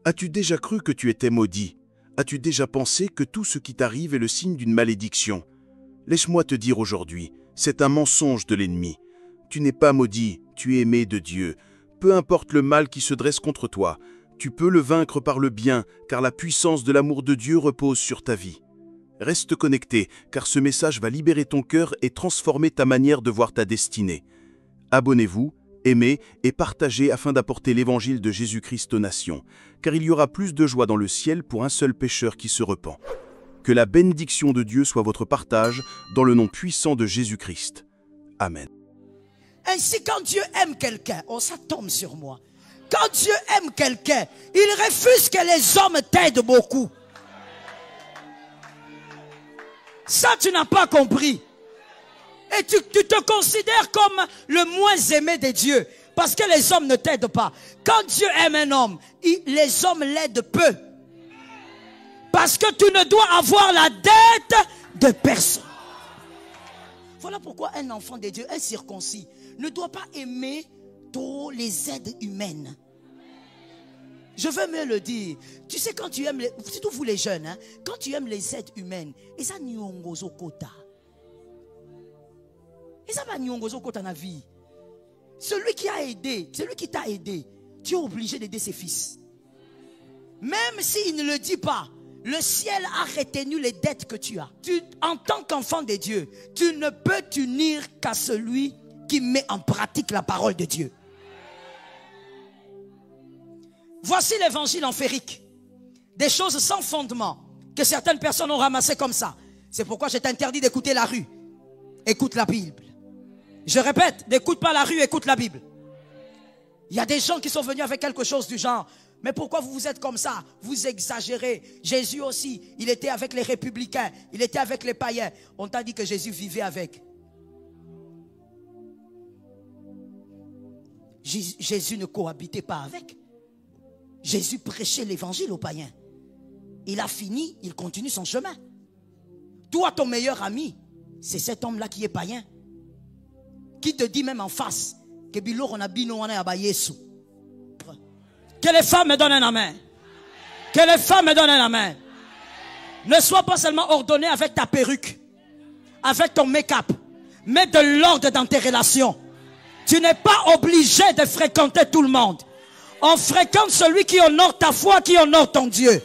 As-tu déjà cru que tu étais maudit? As-tu déjà pensé que tout ce qui t'arrive est le signe d'une malédiction? Laisse-moi te dire aujourd'hui, c'est un mensonge de l'ennemi. Tu n'es pas maudit, tu es aimé de Dieu. Peu importe le mal qui se dresse contre toi, tu peux le vaincre par le bien, car la puissance de l'amour de Dieu repose sur ta vie. Reste connecté, car ce message va libérer ton cœur et transformer ta manière de voir ta destinée. Abonnez-vous, aimez et partagez afin d'apporter l'évangile de Jésus-Christ aux nations, car il y aura plus de joie dans le ciel pour un seul pécheur qui se repent. Que la bénédiction de Dieu soit votre partage dans le nom puissant de Jésus-Christ. Amen. Ainsi, quand Dieu aime quelqu'un, oh, ça tombe sur moi. Quand Dieu aime quelqu'un, il refuse que les hommes t'aident beaucoup. Ça, tu n'as pas compris. Et tu te considères comme le moins aimé de Dieu. Parce que les hommes ne t'aident pas. Quand Dieu aime un homme, les hommes l'aident peu. Parce que tu ne dois avoir la dette de personne. Voilà pourquoi un enfant de Dieu, un circoncis, ne doit pas aimer trop les aides humaines. Je veux mieux le dire. Tu sais, quand tu aimes, surtout vous les jeunes, hein, quand tu aimes les aides humaines, et ça nyongozo kota. Et ça va nyongozo kota na vie. Celui qui a aidé, celui qui t'a aidé, tu es obligé d'aider ses fils. Même s'il ne le dit pas, le ciel a retenu les dettes que tu as. En tant qu'enfant de Dieu, tu ne peux t'unir qu'à celui qui met en pratique la parole de Dieu. Voici l'évangile empirique. Des choses sans fondement que certaines personnes ont ramassées comme ça. C'est pourquoi je t'interdis d'écouter la rue. Écoute la Bible. Je répète, n'écoute pas la rue, écoute la Bible. Il y a des gens qui sont venus avec quelque chose du genre. Mais pourquoi vous êtes comme ça? Vous exagérez. Jésus aussi, il était avec les républicains. Il était avec les païens. On t'a dit que Jésus vivait avec. Jésus ne cohabitait pas avec. Jésus prêchait l'évangile aux païens. Il a fini, il continue son chemin. Toi, ton meilleur ami, c'est cet homme-là qui est païen. Qui te dit même en face que Bilo on a bino on a Yesu. Que les femmes me donnent un amen. Que les femmes me donnent un amen. Ne sois pas seulement ordonné avec ta perruque, avec ton make-up. Mets de l'ordre dans tes relations. Tu n'es pas obligé de fréquenter tout le monde. On fréquente celui qui honore ta foi, qui honore ton Dieu.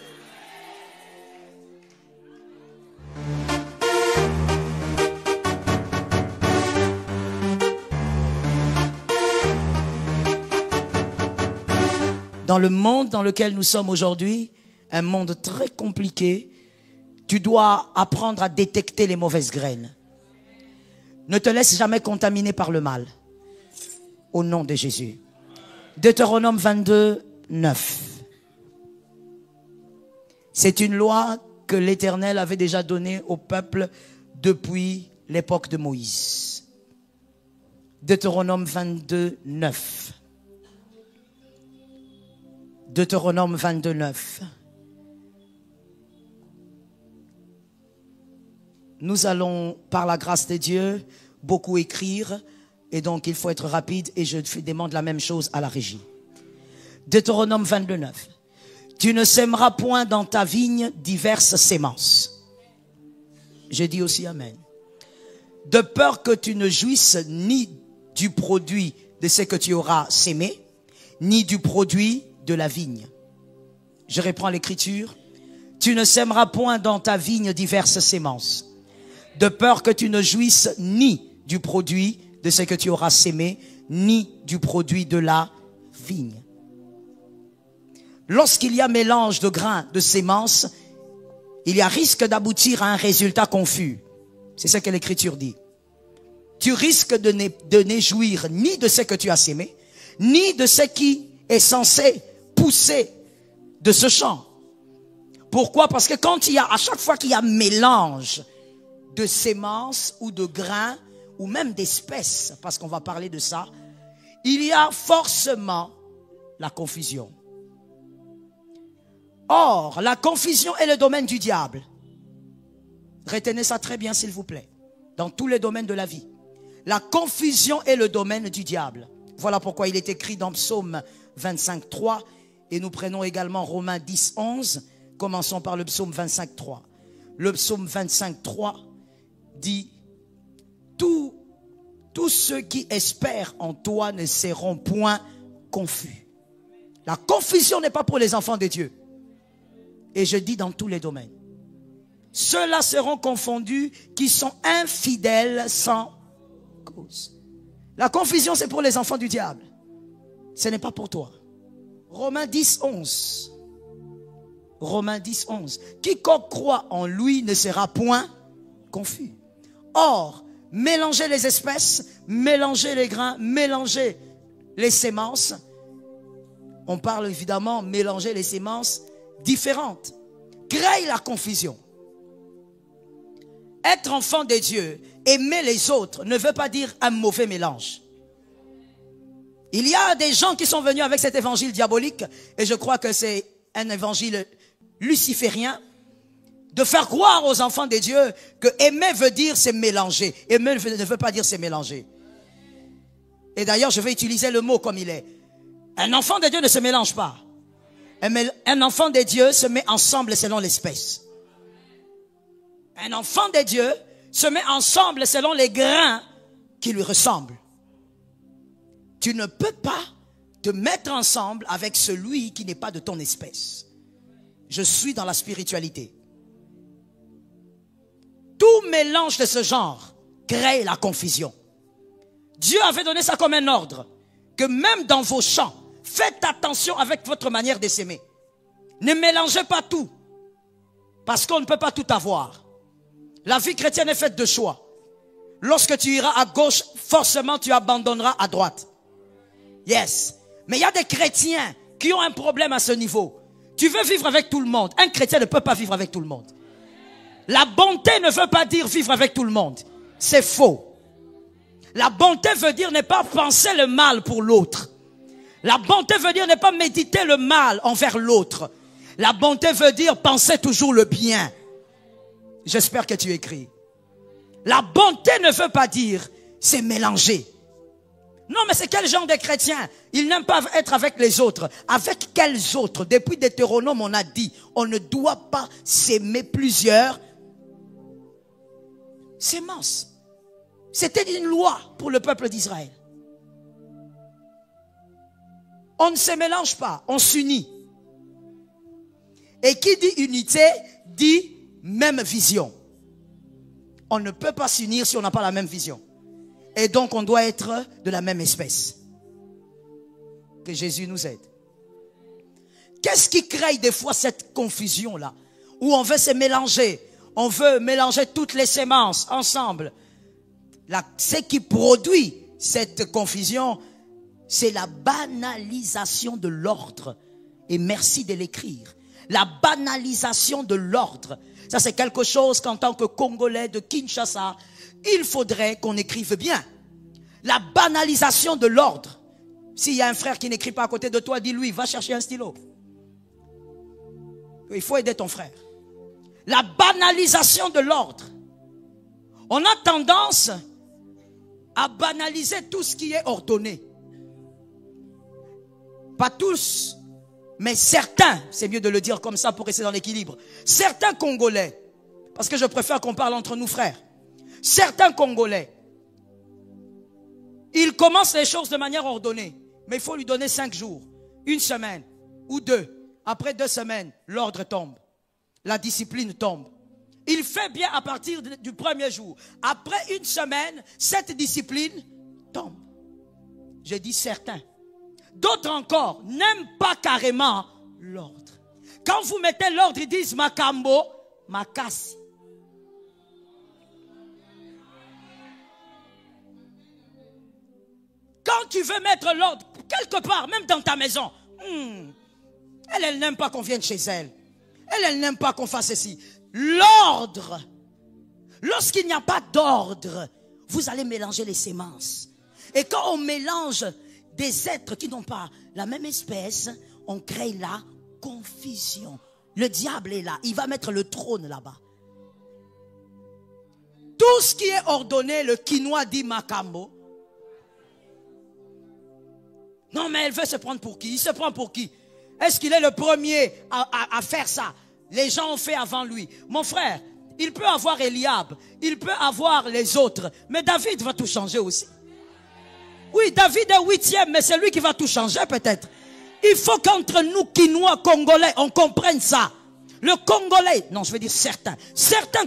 Dans le monde dans lequel nous sommes aujourd'hui, un monde très compliqué, tu dois apprendre à détecter les mauvaises graines. Ne te laisse jamais contaminer par le mal. Au nom de Jésus. Deutéronome 22, 9. C'est une loi que l'Éternel avait déjà donnée au peuple depuis l'époque de Moïse. Deutéronome 22, 9. Deutéronome 22, 9. Nous allons, par la grâce de Dieu, beaucoup écrire. Et donc, il faut être rapide et je demande la même chose à la régie. Deutéronome 22, 9. Tu ne sèmeras point dans ta vigne diverses sémences. Je dis aussi Amen. De peur que tu ne jouisses ni du produit de ce que tu auras sémé, ni du produit de la vigne. Je reprends l'écriture. Tu ne sèmeras point dans ta vigne diverses sémences. De peur que tu ne jouisses ni du produit de ce que tu auras sémé, ni du produit de la vigne. Lorsqu'il y a mélange de grains, de semences, il y a risque d'aboutir à un résultat confus. C'est ce que l'écriture dit. Tu risques de ne jouir ni de ce que tu as sémé, ni de ce qui est censé pousser de ce champ. Pourquoi? Parce que à chaque fois qu'il y a mélange de semences ou de grains, ou même d'espèces, parce qu'on va parler de ça, il y a forcément la confusion. Or, la confusion est le domaine du diable. Retenez ça très bien, s'il vous plaît. Dans tous les domaines de la vie. La confusion est le domaine du diable. Voilà pourquoi il est écrit dans Psaume 25, 3, Et nous prenons également Romains 10, 11. Commençons par le psaume 25, 3. Le psaume 25, 3 dit, tous ceux qui espèrent en toi ne seront point confus. La confusion n'est pas pour les enfants de Dieu. Et je dis dans tous les domaines. Ceux-là seront confondus qui sont infidèles sans cause. La confusion, c'est pour les enfants du diable. Ce n'est pas pour toi. Romains 10, 11. Romains 10, 11. Quiconque croit en lui ne sera point confus. Or, mélangez les espèces, mélangez les grains, mélangez les semences. On parle évidemment mélanger les semences différentes. Crée la confusion. Être enfant de Dieu, aimer les autres, ne veut pas dire un mauvais mélange. Il y a des gens qui sont venus avec cet évangile diabolique, et je crois que c'est un évangile luciférien, de faire croire aux enfants de Dieu que aimer veut dire c'est mélanger. Aimer ne veut pas dire c'est mélanger. Et d'ailleurs, je vais utiliser le mot comme il est. Un enfant de Dieu ne se mélange pas. Un enfant de Dieu se met ensemble selon l'espèce. Un enfant de Dieu se met ensemble selon les grains qui lui ressemblent. Tu ne peux pas te mettre ensemble avec celui qui n'est pas de ton espèce. Je suis dans la spiritualité. Tout mélange de ce genre crée la confusion. Dieu avait donné ça comme un ordre, que même dans vos champs, faites attention avec votre manière de s'aimer. Ne mélangez pas tout, parce qu'on ne peut pas tout avoir. La vie chrétienne est faite de choix. Lorsque tu iras à gauche, forcément tu abandonneras à droite. Yes. Mais il y a des chrétiens qui ont un problème à ce niveau. Tu veux vivre avec tout le monde. Un chrétien ne peut pas vivre avec tout le monde. La bonté ne veut pas dire vivre avec tout le monde. C'est faux. La bonté veut dire ne pas penser le mal pour l'autre. La bonté veut dire ne pas méditer le mal envers l'autre. La bonté veut dire penser toujours le bien. J'espère que tu écris. La bonté ne veut pas dire c'est mélanger. Non, mais c'est quel genre de chrétien? Ils n'aiment pas être avec les autres. Avec quels autres? Depuis Deutéronome, on a dit, on ne doit pas s'aimer plusieurs semences. C'était une loi pour le peuple d'Israël. On ne se mélange pas, on s'unit. Et qui dit unité, dit même vision. On ne peut pas s'unir si on n'a pas la même vision. Et donc on doit être de la même espèce. Que Jésus nous aide. Qu'est-ce qui crée des fois cette confusion-là? Où on veut se mélanger. On veut mélanger toutes les semences ensemble. Ce qui produit cette confusion, c'est la banalisation de l'ordre. Et merci de l'écrire. La banalisation de l'ordre. Ça, c'est quelque chose qu'en tant que Congolais de Kinshasa, il faudrait qu'on écrive bien. La banalisation de l'ordre. S'il y a un frère qui n'écrit pas à côté de toi, dis-lui, va chercher un stylo. Il faut aider ton frère. La banalisation de l'ordre. On a tendance à banaliser tout ce qui est ordonné. Pas tous, mais certains, c'est mieux de le dire comme ça pour rester dans l'équilibre. Certains Congolais, parce que je préfère qu'on parle entre nous frères. Certains Congolais, ils commencent les choses de manière ordonnée. Mais il faut lui donner 5 jours, 1 semaine ou 2. Après 2 semaines, l'ordre tombe. La discipline tombe. Il fait bien à partir du premier jour. Après 1 semaine, cette discipline tombe. Je dis certains. D'autres encore n'aiment pas carrément l'ordre. Quand vous mettez l'ordre, ils disent Makambo, Makasi. Quand tu veux mettre l'ordre, quelque part, même dans ta maison, elle n'aime pas qu'on vienne chez elle. Elle n'aime pas qu'on fasse ceci. L'ordre. Lorsqu'il n'y a pas d'ordre, vous allez mélanger les semences. Et quand on mélange des êtres qui n'ont pas la même espèce, on crée la confusion. Le diable est là. Il va mettre le trône là-bas. Tout ce qui est ordonné, le quinoa dit Makambo. Non, mais elle veut se prendre pour qui? Il se prend pour qui? Est-ce qu'il est le premier à faire ça? Les gens ont fait avant lui. Mon frère, il peut avoir Eliab, il peut avoir les autres, mais David va tout changer aussi. Oui, David est 8e, mais c'est lui qui va tout changer peut-être. Il faut qu'entre nous, Quinois, Congolais, on comprenne ça. Le Congolais, non, je veux dire certains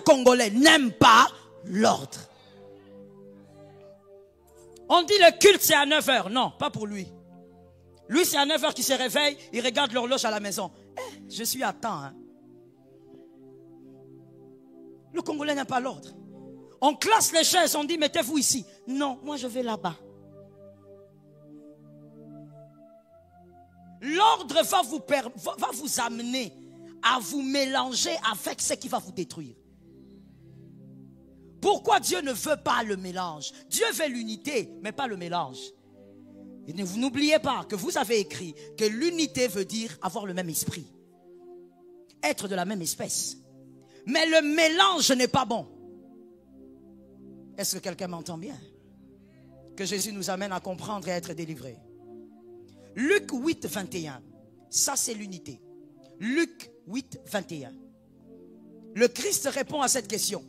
Congolais n'aiment pas l'ordre. On dit le culte c'est à 9 h. Non, pas pour lui. Lui c'est à 9 h qu'il se réveille, il regarde l'horloge à la maison. Je suis à temps. Hein. Le Congolais n'aime pas l'ordre. On classe les chaises, on dit mettez-vous ici. Non, moi je vais là-bas. L'ordre va vous amener à vous mélanger avec ce qui va vous détruire. Pourquoi Dieu ne veut pas le mélange? Dieu veut l'unité, mais pas le mélange. Et n'oubliez pas que vous avez écrit que l'unité veut dire avoir le même esprit. Être de la même espèce. Mais le mélange n'est pas bon. Est-ce que quelqu'un m'entend bien? Que Jésus nous amène à comprendre et à être délivrés. Luc 8, 21. Ça c'est l'unité. Luc 8, 21. Le Christ répond à cette question.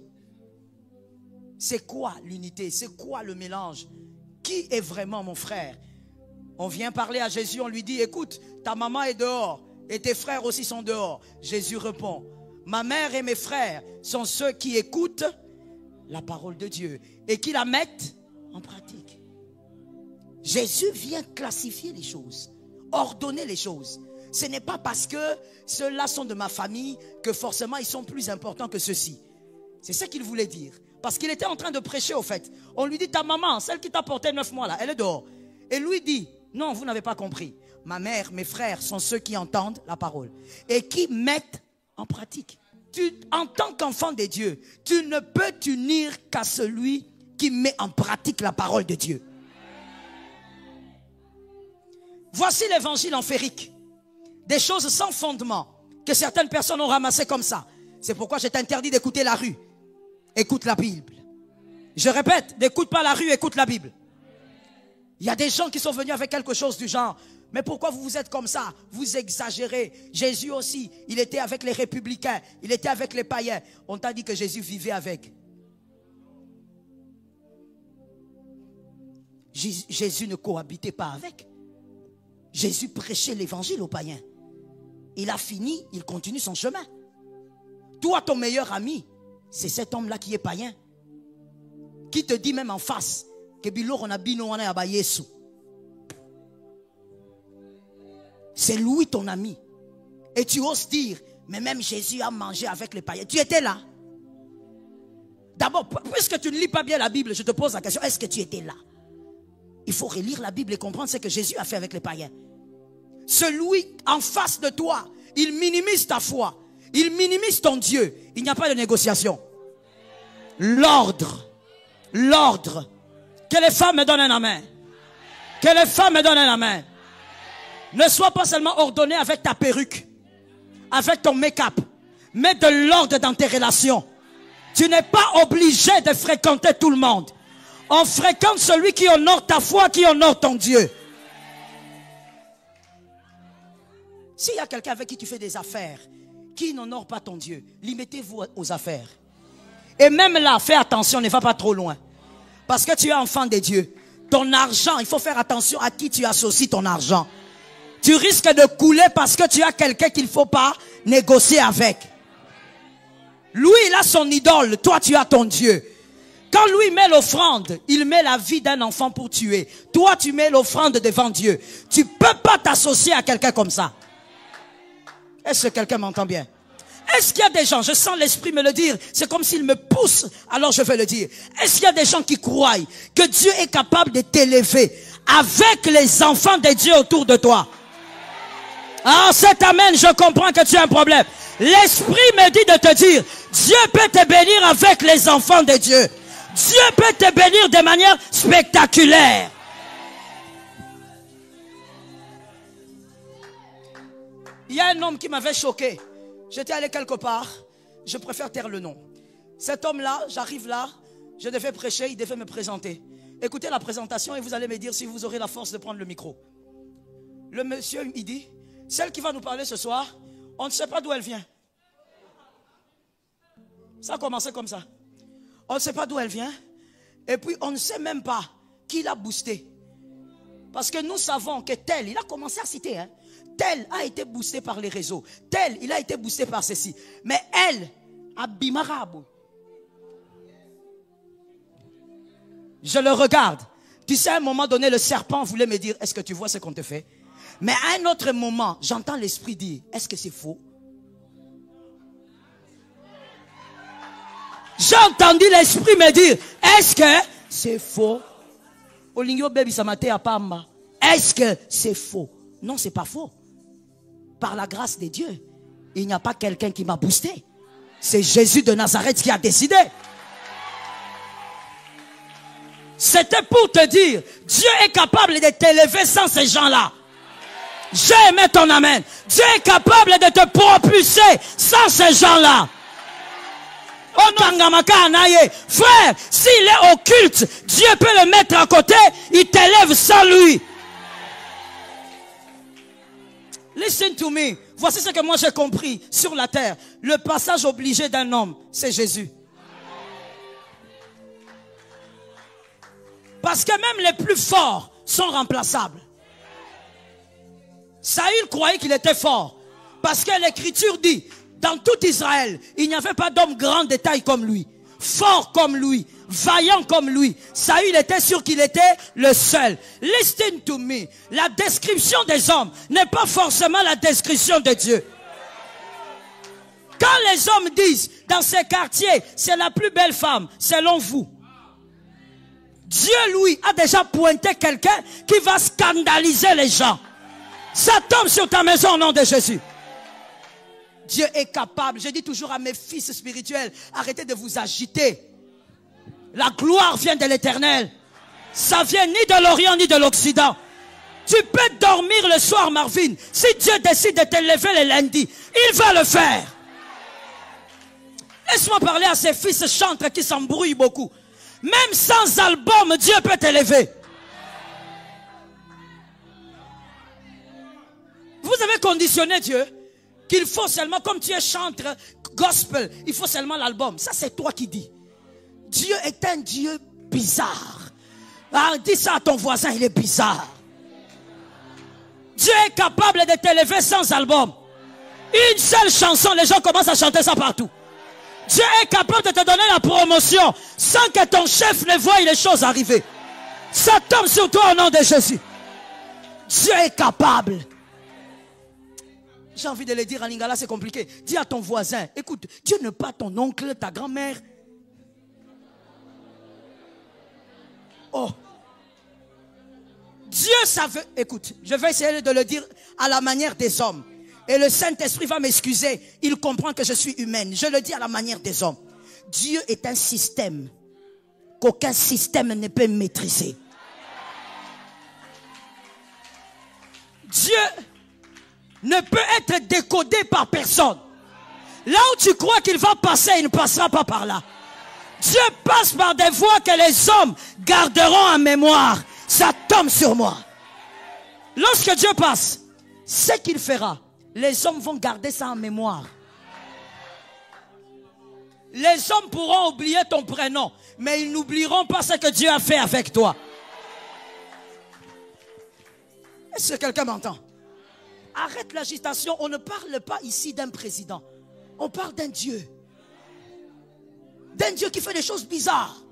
C'est quoi l'unité? C'est quoi le mélange? Qui est vraiment mon frère? On vient parler à Jésus, on lui dit, écoute, ta maman est dehors et tes frères aussi sont dehors. Jésus répond, ma mère et mes frères sont ceux qui écoutent la parole de Dieu et qui la mettent en pratique. Jésus vient classifier les choses, ordonner les choses. Ce n'est pas parce que ceux-là sont de ma famille que forcément ils sont plus importants que ceux-ci. C'est ce qu'il voulait dire. Parce qu'il était en train de prêcher au fait. On lui dit, ta maman, celle qui t'a porté 9 mois là, elle est dehors. Et lui dit, non, vous n'avez pas compris. Ma mère, mes frères sont ceux qui entendent la parole et qui mettent en pratique. En tant qu'enfant de Dieu, tu ne peux t'unir qu'à celui qui met en pratique la parole de Dieu. Voici l'évangile empirique. Des choses sans fondement que certaines personnes ont ramassées comme ça. C'est pourquoi je t'interdis d'écouter la rue. Écoute la Bible. Je répète, n'écoute pas la rue, écoute la Bible. Il y a des gens qui sont venus avec quelque chose du genre. Mais pourquoi vous êtes comme ça? Vous exagérez. Jésus aussi, il était avec les républicains, il était avec les païens. On t'a dit que Jésus vivait avec. Jésus ne cohabitait pas avec. Jésus prêchait l'évangile aux païens. Il a fini, il continue son chemin. Toi, ton meilleur ami, c'est cet homme-là qui est païen. Qui te dit même en face que c'est lui ton ami. Et tu oses dire, mais même Jésus a mangé avec les païens. Tu étais là. D'abord, puisque tu ne lis pas bien la Bible, je te pose la question, est-ce que tu étais là? Il faut relire la Bible et comprendre ce que Jésus a fait avec les païens. Celui en face de toi, il minimise ta foi. Il minimise ton Dieu. Il n'y a pas de négociation. L'ordre. L'ordre. Que les femmes me donnent un amen. Que les femmes me donnent un amen. Ne sois pas seulement ordonné avec ta perruque, avec ton make-up. Mets de l'ordre dans tes relations. Tu n'es pas obligé de fréquenter tout le monde. On fréquente celui qui honore ta foi, qui honore ton Dieu. S'il y a quelqu'un avec qui tu fais des affaires, qui n'honore pas ton Dieu, limitez-vous aux affaires. Et même là, fais attention, ne va pas trop loin. Parce que tu es enfant de Dieu. Ton argent, il faut faire attention à qui tu associes ton argent. Tu risques de couler parce que tu as quelqu'un qu'il ne faut pas négocier avec. Lui, il a son idole. Toi, tu as ton Dieu. Quand lui met l'offrande, il met la vie d'un enfant pour tuer. Toi, tu mets l'offrande devant Dieu. Tu ne peux pas t'associer à quelqu'un comme ça. Est-ce que quelqu'un m'entend bien? Est-ce qu'il y a des gens, je sens l'esprit me le dire, c'est comme s'il me pousse, alors je vais le dire. Est-ce qu'il y a des gens qui croient que Dieu est capable de t'élever avec les enfants de Dieu autour de toi? Ah, cet amen, je comprends que tu as un problème. L'esprit me dit de te dire, Dieu peut te bénir avec les enfants de Dieu. Dieu peut te bénir de manière spectaculaire. Il y a un homme qui m'avait choqué. J'étais allé quelque part. Je préfère taire le nom. Cet homme-là, j'arrive là. Je devais prêcher, il devait me présenter. Écoutez la présentation et vous allez me dire si vous aurez la force de prendre le micro. Le monsieur, il dit, Celle qui va nous parler ce soir, on ne sait pas d'où elle vient. Ça a commencé comme ça. On ne sait pas d'où elle vient. Et puis on ne sait même pas qui l'a boosté. Parce que nous savons que tel, il a commencé à citer, hein, tel a été boosté par les réseaux. Tel, il a été boosté par ceci. Mais elle, Abimarabo. Je le regarde. Tu sais, à un moment donné, le serpent voulait me dire, est-ce que tu vois ce qu'on te fait? Mais à un autre moment, j'entends l'esprit dire, est-ce que c'est faux? J'ai entendu l'esprit me dire, est-ce que c'est faux? Est-ce que c'est faux? Non, c'est pas faux. Par la grâce de Dieu, il n'y a pas quelqu'un qui m'a boosté. C'est Jésus de Nazareth qui a décidé. C'était pour te dire, Dieu est capable de t'élever sans ces gens-là. J'ai aimé ton amen. Dieu est capable de te propulser sans ces gens-là. Frère, s'il est occulte, Dieu peut le mettre à côté, il t'élève sans lui. Listen to me. Voici ce que moi j'ai compris sur la terre. Le passage obligé d'un homme, c'est Jésus. Parce que même les plus forts sont remplaçables. Saül croyait qu'il était fort. Parce que l'écriture dit, dans tout Israël, il n'y avait pas d'homme grand de taille comme lui. Fort comme lui. Vaillant comme lui. Saül était sûr qu'il était le seul. Listen to me. La description des hommes n'est pas forcément la description de Dieu. Quand les hommes disent, dans ces quartiers, c'est la plus belle femme, selon vous, Dieu, lui, a déjà pointé quelqu'un qui va scandaliser les gens. Ça tombe sur ta maison au nom de Jésus. Dieu est capable. Je dis toujours à mes fils spirituels, arrêtez de vous agiter. La gloire vient de l'Éternel. Ça vient ni de l'Orient ni de l'Occident. Tu peux dormir le soir, Marvin. Si Dieu décide de te lever le lundi, il va le faire. Laisse-moi parler à ces fils chantres qui s'embrouillent beaucoup. Même sans album, Dieu peut t'élever. Vous avez conditionné Dieu qu'il faut seulement, comme tu es chantre gospel, il faut seulement l'album. Ça, c'est toi qui dis. Dieu est un Dieu bizarre. Ah, dis ça à ton voisin, il est bizarre. Dieu est capable de t'élever sans album. Une seule chanson, les gens commencent à chanter ça partout. Dieu est capable de te donner la promotion sans que ton chef ne voie les choses arriver. Ça tombe sur toi au nom de Jésus. Dieu est capable. J'ai envie de le dire en lingala, c'est compliqué. Dis à ton voisin, écoute, Dieu n'est pas ton oncle, ta grand-mère. Oh. Dieu savait, écoute, je vais essayer de le dire à la manière des hommes. Et le Saint-Esprit va m'excuser. Il comprend que je suis humaine. Je le dis à la manière des hommes. Dieu est un système qu'aucun système ne peut maîtriser. Dieu ne peut être décodé par personne. Là où tu crois qu'il va passer, il ne passera pas par là. Dieu passe par des voies que les hommes garderont en mémoire. Ça tombe sur moi. Lorsque Dieu passe, ce qu'il fera, les hommes vont garder ça en mémoire. Les hommes pourront oublier ton prénom, mais ils n'oublieront pas ce que Dieu a fait avec toi. Est-ce que quelqu'un m'entend? Arrête l'agitation. On ne parle pas ici d'un président. On parle d'un Dieu. D'un Dieu qui fait des choses bizarres.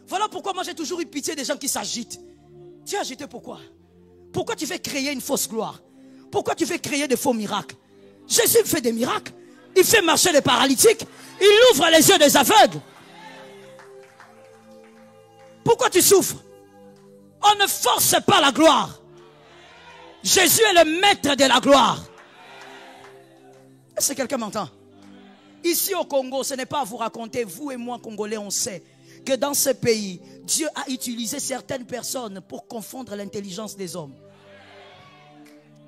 Voilà pourquoi moi j'ai toujours eu pitié des gens qui s'agitent. Tu es agité pourquoi? Pourquoi tu fais créer une fausse gloire? Pourquoi tu fais créer des faux miracles? Jésus fait des miracles. Il fait marcher les paralytiques. Il ouvre les yeux des aveugles. Pourquoi tu souffres? On ne force pas la gloire. Jésus est le maître de la gloire. Est-ce que quelqu'un m'entend? Ici au Congo, ce n'est pas à vous raconter, vous et moi Congolais, on sait que dans ce pays, Dieu a utilisé certaines personnes pour confondre l'intelligence des hommes.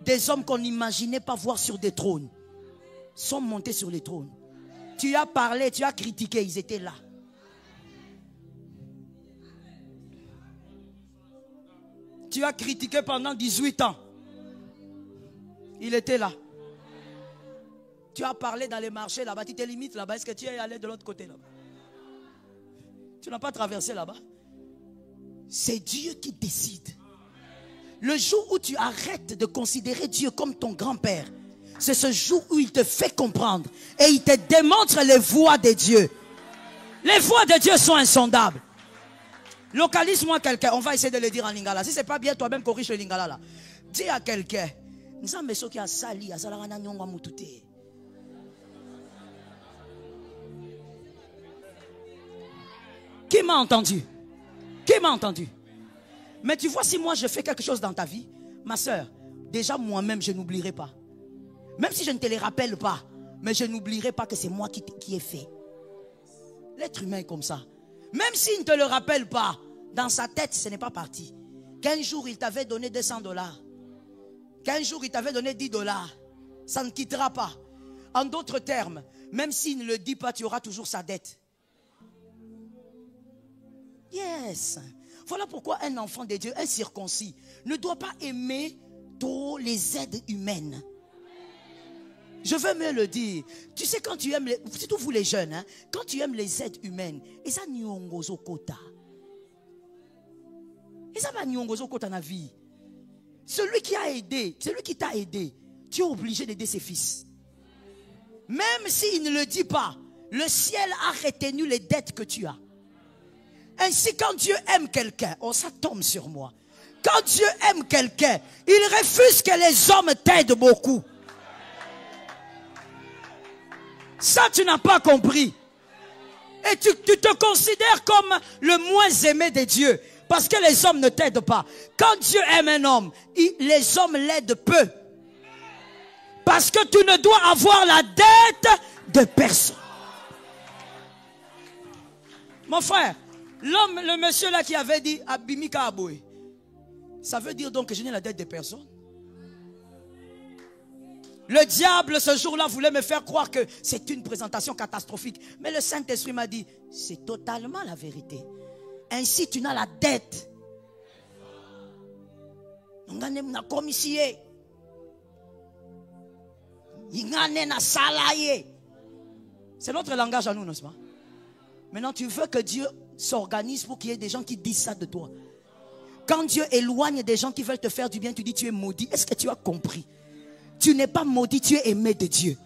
Des hommes qu'on n'imaginait pas voir sur des trônes sont montés sur les trônes. Tu as parlé, tu as critiqué, ils étaient là. Tu as critiqué pendant 18 ans. Il était là. Tu as parlé dans les marchés là-bas, tu te limites là-bas. Est-ce que tu es allé de l'autre côté là-bas? Tu n'as pas traversé là-bas. C'est Dieu qui décide. Le jour où tu arrêtes de considérer Dieu comme ton grand-père, c'est ce jour où il te fait comprendre et il te démontre les voies de Dieu. Les voies de Dieu sont insondables. Localise-moi quelqu'un. On va essayer de le dire en lingala. Si ce n'est pas bien, toi-même corrige le lingala là. Dis à quelqu'un. Qui m'a entendu? Qui m'a entendu? Mais tu vois, si moi je fais quelque chose dans ta vie, ma soeur, déjà moi-même je n'oublierai pas. Même si je ne te les rappelle pas, mais je n'oublierai pas que c'est moi qui ai fait. L'être humain est comme ça. Même s'il ne te le rappelle pas, dans sa tête, ce n'est pas parti. Qu'un jour il t'avait donné $200, qu'un jour il t'avait donné $10, ça ne quittera pas. En d'autres termes, même s'il ne le dit pas, tu auras toujours sa dette. Yes. Voilà pourquoi un enfant de Dieu, un circoncis, ne doit pas aimer trop les aides humaines. Je veux mieux le dire. Tu sais, quand tu aimes, surtout vous les jeunes, hein, quand tu aimes les aides humaines, et ça nyongozo kota. Et ça va nyongozo kota na vie. Celui qui a aidé, celui qui t'a aidé, tu es obligé d'aider ses fils. Même s'il ne le dit pas, le ciel a retenu les dettes que tu as. Ainsi, quand Dieu aime quelqu'un, oh, ça tombe sur moi. Quand Dieu aime quelqu'un, il refuse que les hommes t'aident beaucoup. Ça, tu n'as pas compris. Et tu te considères comme le moins aimé de Dieu. Parce que les hommes ne t'aident pas. Quand Dieu aime un homme, les hommes l'aident peu. Parce que tu ne dois avoir la dette de personne. Mon frère, l'homme, le monsieur là qui avait dit Abimika Aboué, ça veut dire donc que je n'ai la dette de personne. Le diable ce jour-là voulait me faire croire que c'est une présentation catastrophique. Mais le Saint-Esprit m'a dit, c'est totalement la vérité. Ainsi tu n'as la dette. C'est notre langage à nous, n'est-ce pas? Maintenant tu veux que Dieu s'organise pour qu'il y ait des gens qui disent ça de toi. Quand Dieu éloigne des gens qui veulent te faire du bien, tu dis tu es maudit. Est-ce que tu as compris? Tu n'es pas maudit, tu es aimé de Dieu.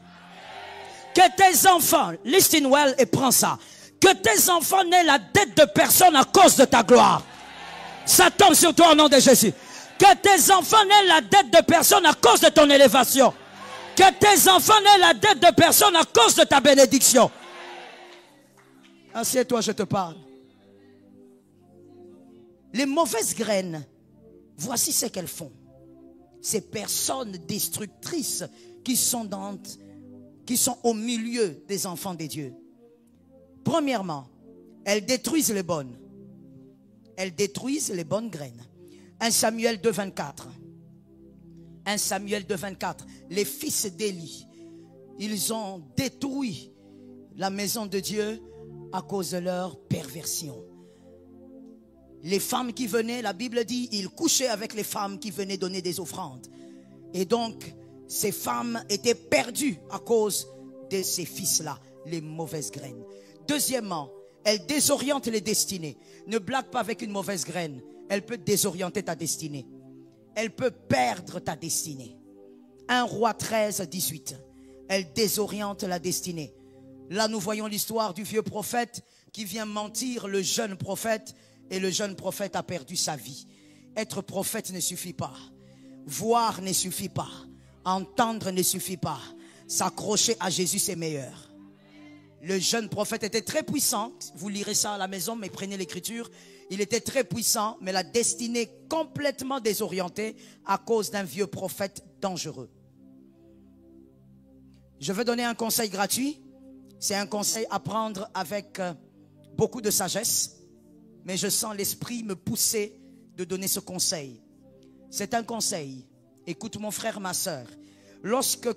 Que tes enfants, listen well et prends ça. Que tes enfants n'aient la dette de personne à cause de ta gloire. Ça tombe sur toi au nom de Jésus. Que tes enfants n'aient la dette de personne à cause de ton élévation. Que tes enfants n'aient la dette de personne à cause de ta bénédiction. Assieds-toi, je te parle. Les mauvaises graines, voici ce qu'elles font. Ces personnes destructrices qui sont au milieu des enfants de Dieu. Premièrement, elles détruisent les bonnes. Elles détruisent les bonnes graines. 1 Samuel 2, 24. 1 Samuel 2, 24. Les fils d'Élie, ils ont détruit la maison de Dieu à cause de leur perversion. Les femmes qui venaient, la Bible dit, ils couchaient avec les femmes qui venaient donner des offrandes. Et donc, ces femmes étaient perdues à cause de ces fils-là, les mauvaises graines. Deuxièmement, elles désorientent les destinées. Ne blague pas avec une mauvaise graine. Elle peut désorienter ta destinée. Elle peut perdre ta destinée. 1 Roi 13, 18. Elle désoriente la destinée. Là, nous voyons l'histoire du vieux prophète qui vient mentir le jeune prophète. Et le jeune prophète a perdu sa vie. Être prophète ne suffit pas. Voir ne suffit pas. Entendre ne suffit pas. S'accrocher à Jésus, c'est meilleur. Le jeune prophète était très puissant. Vous lirez ça à la maison, mais prenez l'écriture. Il était très puissant, mais la destinée complètement désorientée à cause d'un vieux prophète dangereux. Je veux donner un conseil gratuit. C'est un conseil à prendre avec beaucoup de sagesse. Mais je sens l'esprit me pousser de donner ce conseil. C'est un conseil. Écoute mon frère, ma soeur. Lorsqu'une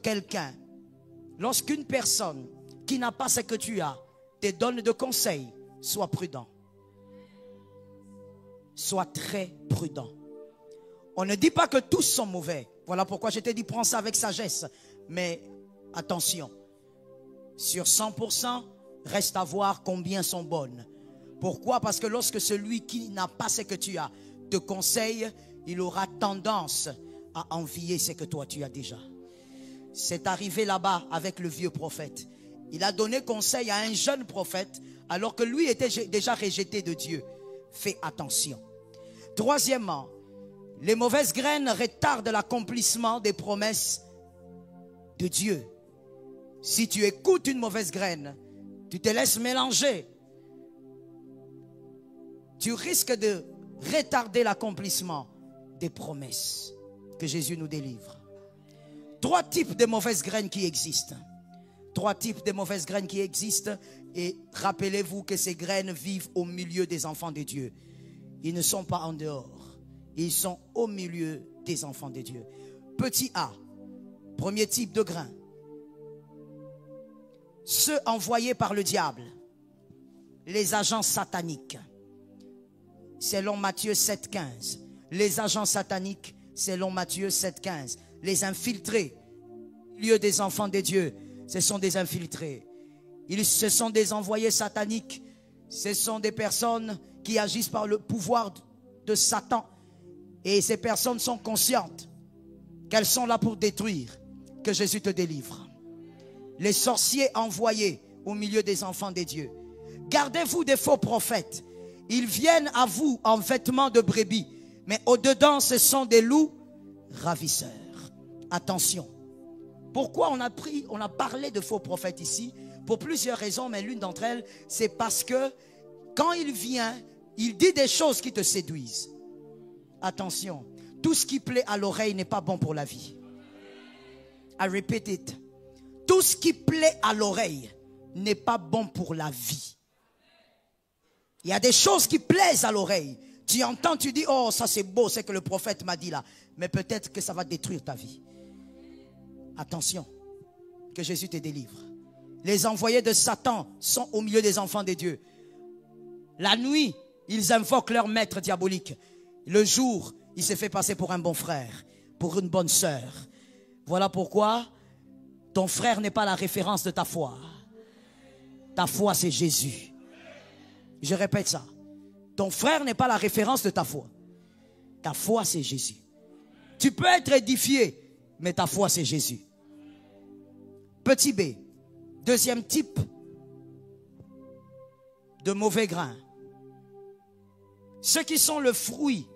personne qui n'a pas ce que tu as te donne de conseils, sois prudent. Sois très prudent. On ne dit pas que tous sont mauvais. Voilà pourquoi je t'ai dit, prends ça avec sagesse. Mais attention, sur 100%, reste à voir combien sont bonnes. Pourquoi? Parce que lorsque celui qui n'a pas ce que tu as te conseille, il aura tendance à envier ce que toi tu as déjà. C'est arrivé là-bas avec le vieux prophète. Il a donné conseil à un jeune prophète alors que lui était déjà rejeté de Dieu. Fais attention. Troisièmement, les mauvaises graines retardent l'accomplissement des promesses de Dieu. Si tu écoutes une mauvaise graine, tu te laisses mélanger, tu risques de retarder l'accomplissement des promesses que Jésus nous délivre. 3 types de mauvaises graines qui existent. 3 types de mauvaises graines qui existent. Et rappelez-vous que ces graines vivent au milieu des enfants de Dieu. Ils ne sont pas en dehors. Ils sont au milieu des enfants de Dieu. Petit A, premier type de grain. Ceux envoyés par le diable, les agents sataniques. Selon Matthieu 7,15. Les agents sataniques, selon Matthieu 7,15. Les infiltrés, lieu des enfants de Dieu, ce sont des infiltrés. Ce sont des envoyés sataniques. Ce sont des personnes qui agissent par le pouvoir de Satan. Et ces personnes sont conscientes qu'elles sont là pour détruire. Que Jésus te délivre. Les sorciers envoyés au milieu des enfants de Dieu. Gardez-vous des faux prophètes. Ils viennent à vous en vêtements de brebis. Mais au-dedans, ce sont des loups ravisseurs. Attention. Pourquoi on a parlé de faux prophètes ici? Pour plusieurs raisons, mais l'une d'entre elles, c'est parce que quand il vient, il dit des choses qui te séduisent. Attention, tout ce qui plaît à l'oreille n'est pas bon pour la vie. I repeat it. Tout ce qui plaît à l'oreille n'est pas bon pour la vie. Il y a des choses qui plaisent à l'oreille. Tu entends, tu dis, oh ça c'est beau, c'est que le prophète m'a dit là. Mais peut-être que ça va détruire ta vie. Attention, que Jésus te délivre. Les envoyés de Satan sont au milieu des enfants de Dieu. La nuit, ils invoquent leur maître diabolique. Le jour, il se fait passer pour un bon frère, pour une bonne sœur. Voilà pourquoi ton frère n'est pas la référence de ta foi. Ta foi, c'est Jésus. Je répète ça. Ton frère n'est pas la référence de ta foi. Ta foi, c'est Jésus. Tu peux être édifié, mais ta foi, c'est Jésus. Petit B. Deuxième type de mauvais grains. Ceux qui sont le fruit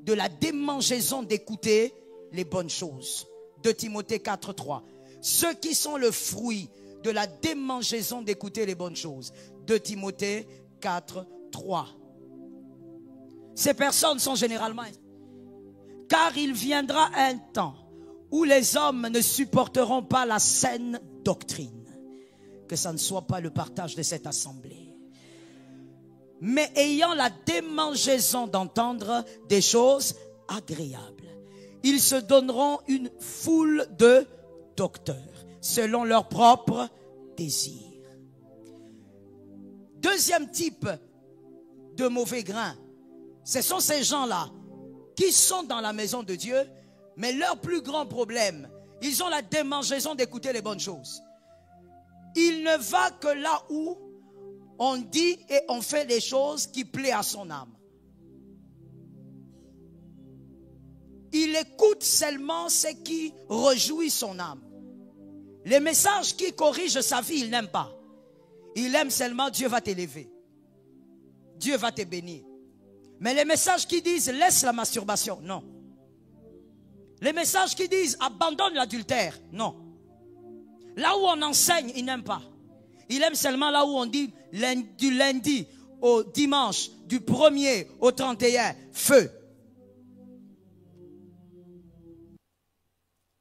de la démangeaison d'écouter les bonnes choses. 2 Timothée 4,3. Ceux qui sont le fruit de la démangeaison d'écouter les bonnes choses. 2 Timothée 4,3. Ces personnes sont généralement... Car il viendra un temps où les hommes ne supporteront pas la saine doctrine. Que ça ne soit pas le partage de cette assemblée. Mais ayant la démangeaison d'entendre des choses agréables. Ils se donneront une foule de docteurs, selon leurs propres désirs. Deuxième type de mauvais grains. Ce sont ces gens-là qui sont dans la maison de Dieu, mais leur plus grand problème, ils ont la démangeaison d'écouter les bonnes choses. Il ne va que là où on dit et on fait les choses qui plaisent à son âme. Il écoute seulement ce qui réjouit son âme. Les messages qui corrigent sa vie, il n'aime pas. Il aime seulement Dieu va t'élever. Dieu va te bénir. Mais les messages qui disent laisse la masturbation, non. Les messages qui disent abandonne l'adultère, non. Là où on enseigne, il n'aime pas. Il aime seulement là où on dit du lundi au dimanche, du 1er au 31, feu.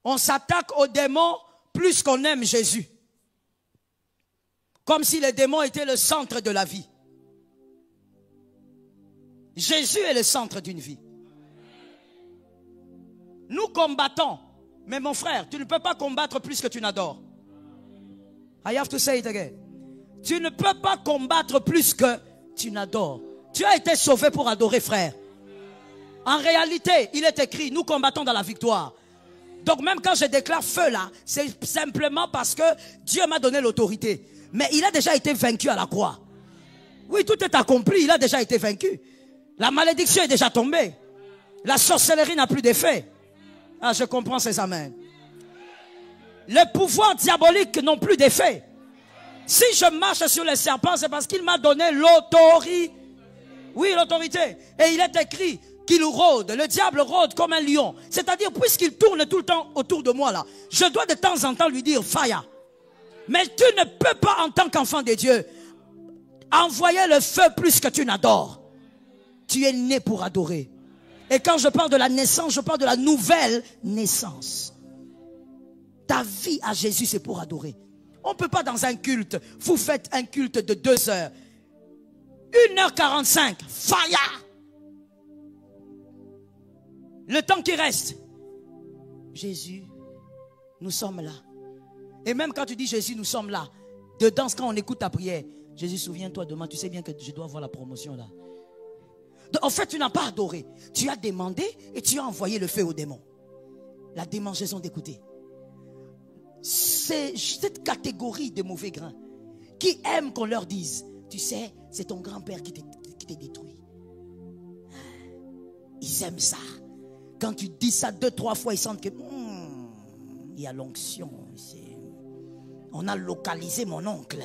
On s'attaque aux démons plus qu'on aime Jésus. Comme si les démons étaient le centre de la vie. Jésus est le centre d'une vie. Nous combattons. Mais mon frère, tu ne peux pas combattre plus que tu n'adores. I have to say it again. Tu ne peux pas combattre plus que tu n'adores. Tu as été sauvé pour adorer, frère. En réalité, il est écrit, nous combattons dans la victoire. Donc même quand je déclare feu là, c'est simplement parce que Dieu m'a donné l'autorité. Mais il a déjà été vaincu à la croix. Oui, tout est accompli, il a déjà été vaincu. La malédiction est déjà tombée. La sorcellerie n'a plus d'effet. Ah, je comprends ces amens. Les pouvoirs diaboliques n'ont plus d'effet. Si je marche sur les serpents, c'est parce qu'il m'a donné l'autorité. Oui, l'autorité. Et il est écrit qu'il rôde, le diable rôde comme un lion. C'est-à-dire, puisqu'il tourne tout le temps autour de moi là, je dois de temps en temps lui dire fire. Mais tu ne peux pas, en tant qu'enfant de Dieu, envoyer le feu plus que tu n'adores. Tu es né pour adorer. Et quand je parle de la naissance, je parle de la nouvelle naissance. Ta vie à Jésus, c'est pour adorer. On ne peut pas dans un culte, vous faites un culte de 2 heures. 1h45, fire. Le temps qui reste, Jésus, nous sommes là. Et même quand tu dis Jésus, nous sommes là, dedans, quand on écoute ta prière, Jésus, souviens-toi demain, tu sais bien que je dois avoir la promotion là. En fait, tu n'as pas adoré. Tu as demandé et tu as envoyé le feu aux démons. La démangeaison d'écouter. C'est cette catégorie de mauvais grains qui aiment qu'on leur dise, tu sais, c'est ton grand-père qui t'est détruit. Ils aiment ça. Quand tu dis ça 2-3 fois, ils sentent que il y a l'onction. On a localisé mon oncle.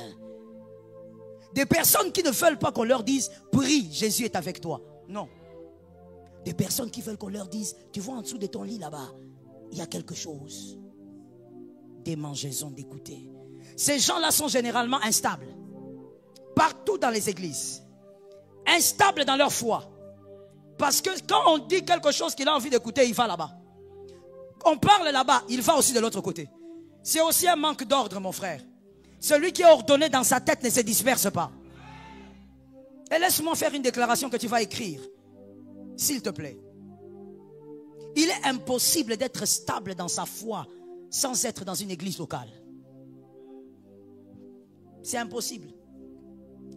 Des personnes qui ne veulent pas qu'on leur dise, prie, Jésus est avec toi. Non. Des personnes qui veulent qu'on leur dise, tu vois en dessous de ton lit là-bas, il y a quelque chose. Démangeaison d'écouter. Ces gens-là sont généralement instables. Partout dans les églises. Instables dans leur foi. Parce que quand on dit quelque chose qu'il a envie d'écouter, il va là-bas. On parle là-bas, il va aussi de l'autre côté. C'est aussi un manque d'ordre, mon frère. Celui qui est ordonné dans sa tête ne se disperse pas. Et laisse-moi faire une déclaration que tu vas écrire. S'il te plaît. Il est impossible d'être stable dans sa foi sans être dans une église locale. C'est impossible.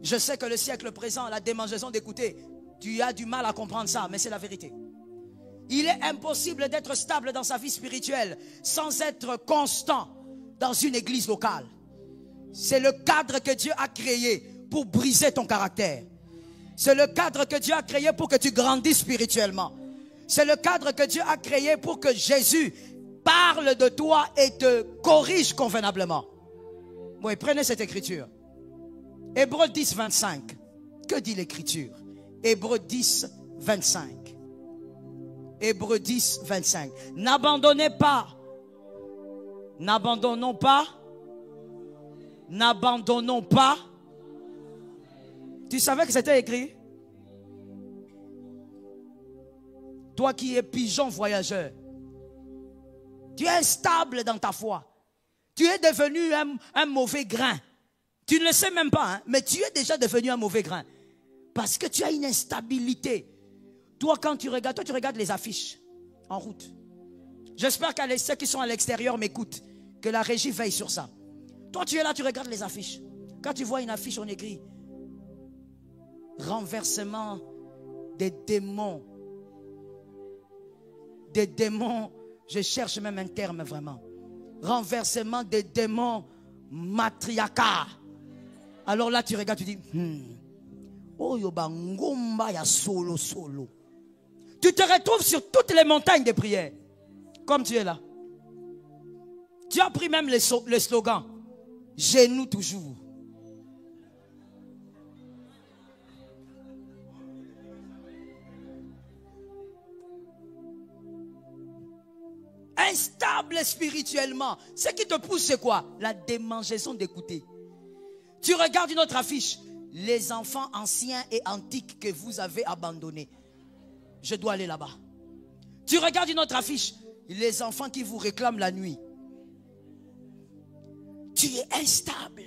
Je sais que le siècle présent, la démangeaison d'écouter, tu as du mal à comprendre ça, mais c'est la vérité. Il est impossible d'être stable dans sa vie spirituelle sans être constant dans une église locale. C'est le cadre que Dieu a créé pour briser ton caractère. C'est le cadre que Dieu a créé pour que tu grandisses spirituellement. C'est le cadre que Dieu a créé pour que Jésus parle de toi et te corrige convenablement. Oui, prenez cette écriture. Hébreux 10, 25. Que dit l'écriture? Hébreux 10, 25. Hébreux 10, 25. N'abandonnez pas. N'abandonnons pas. N'abandonnons pas. Tu savais que c'était écrit? Toi qui es pigeon voyageur. Tu es instable dans ta foi. Tu es devenu un mauvais grain. Tu ne le sais même pas, hein, mais tu es déjà devenu un mauvais grain. Parce que tu as une instabilité. Toi, quand tu regardes les affiches en route. J'espère que ceux qui sont à l'extérieur m'écoutent. Que la régie veille sur ça. Toi, tu es là, tu regardes les affiches. Quand tu vois une affiche, on écrit renversement des démons. Des démons, je cherche même un terme vraiment. Renversement des démons matriarcat. Alors là, tu regardes, tu dis, oh, yoba ngomba ya solo. Tu te retrouves sur toutes les montagnes de prière. Comme tu es là. Tu as pris même le slogan. Genoux toujours. Instable spirituellement. Ce qui te pousse, c'est quoi? La démangeaison d'écouter. Tu regardes une autre affiche. Les enfants anciens et antiques que vous avez abandonnés. Je dois aller là-bas. Tu regardes une autre affiche. Les enfants qui vous réclament la nuit. Tu es instable.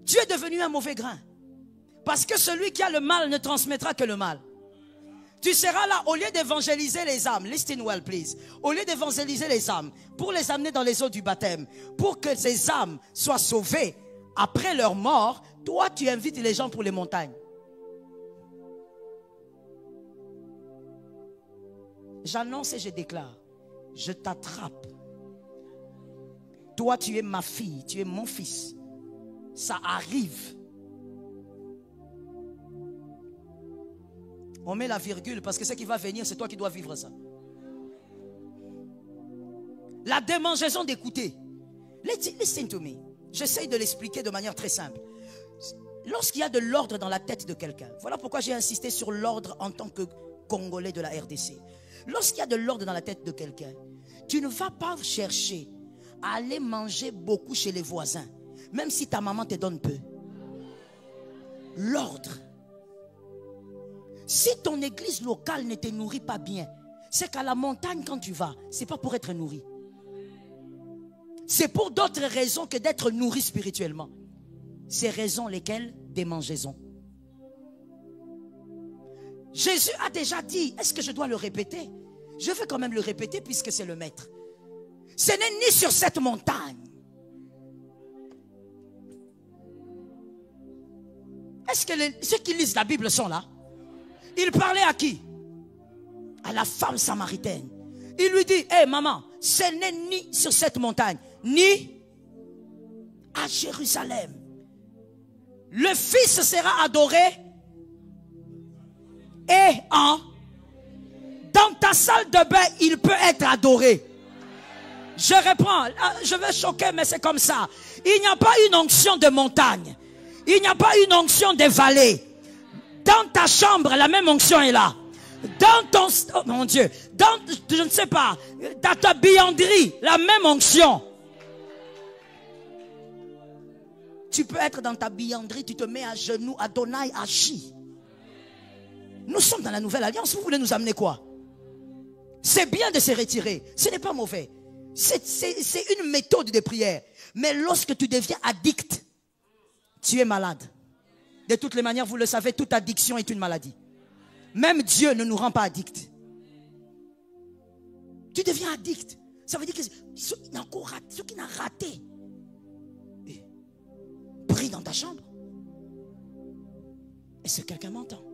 Tu es devenu un mauvais grain. Parce que celui qui a le mal ne transmettra que le mal. Tu seras là, au lieu d'évangéliser les âmes, listen well please, au lieu d'évangéliser les âmes, pour les amener dans les eaux du baptême, pour que ces âmes soient sauvées après leur mort, toi tu invites les gens pour les montagnes. J'annonce et je déclare je t'attrape. Toi, tu es ma fille, tu es mon fils. Ça arrive. On met la virgule parce que ce qui va venir, c'est toi qui dois vivre ça. La démangeaison d'écouter. Listen to me. J'essaye de l'expliquer de manière très simple. Lorsqu'il y a de l'ordre dans la tête de quelqu'un, voilà pourquoi j'ai insisté sur l'ordre en tant que Congolais de la RDC. Lorsqu'il y a de l'ordre dans la tête de quelqu'un, tu ne vas pas chercher à aller manger beaucoup chez les voisins, même si ta maman te donne peu. L'ordre. Si ton église locale ne te nourrit pas bien, c'est qu'à la montagne quand tu vas, c'est pas pour être nourri. C'est pour d'autres raisons que d'être nourri spirituellement. Ces raisons lesquelles? Démangeaison. Jésus a déjà dit, est-ce que je dois le répéter? Je vais quand même le répéter puisque c'est le maître. Ce n'est ni sur cette montagne. Est-ce que ceux qui lisent la Bible sont là? Il parlait à qui? À la femme samaritaine. Il lui dit, hé maman, ce n'est ni sur cette montagne, ni à Jérusalem. Le Fils sera adoré et dans ta salle de bain, il peut être adoré. Je reprends, je vais choquer, mais c'est comme ça. Il n'y a pas une onction de montagne. Il n'y a pas une onction de vallée. Dans ta chambre, la même onction est là. Dans ton, oh mon Dieu, dans, je ne sais pas, dans ta bianderie, la même onction. Tu peux être dans ta bianderie, tu te mets à genoux, Adonai agit. Nous sommes dans la nouvelle alliance, vous voulez nous amener quoi? C'est bien de se retirer, ce n'est pas mauvais. C'est une méthode de prière. Mais lorsque tu deviens addict, tu es malade. De toutes les manières, vous le savez, toute addiction est une maladie. Même Dieu ne nous rend pas addicts. Tu deviens addict. Ça veut dire que ceux qui n'ont raté, prie dans ta chambre. Est-ce que quelqu'un m'entend?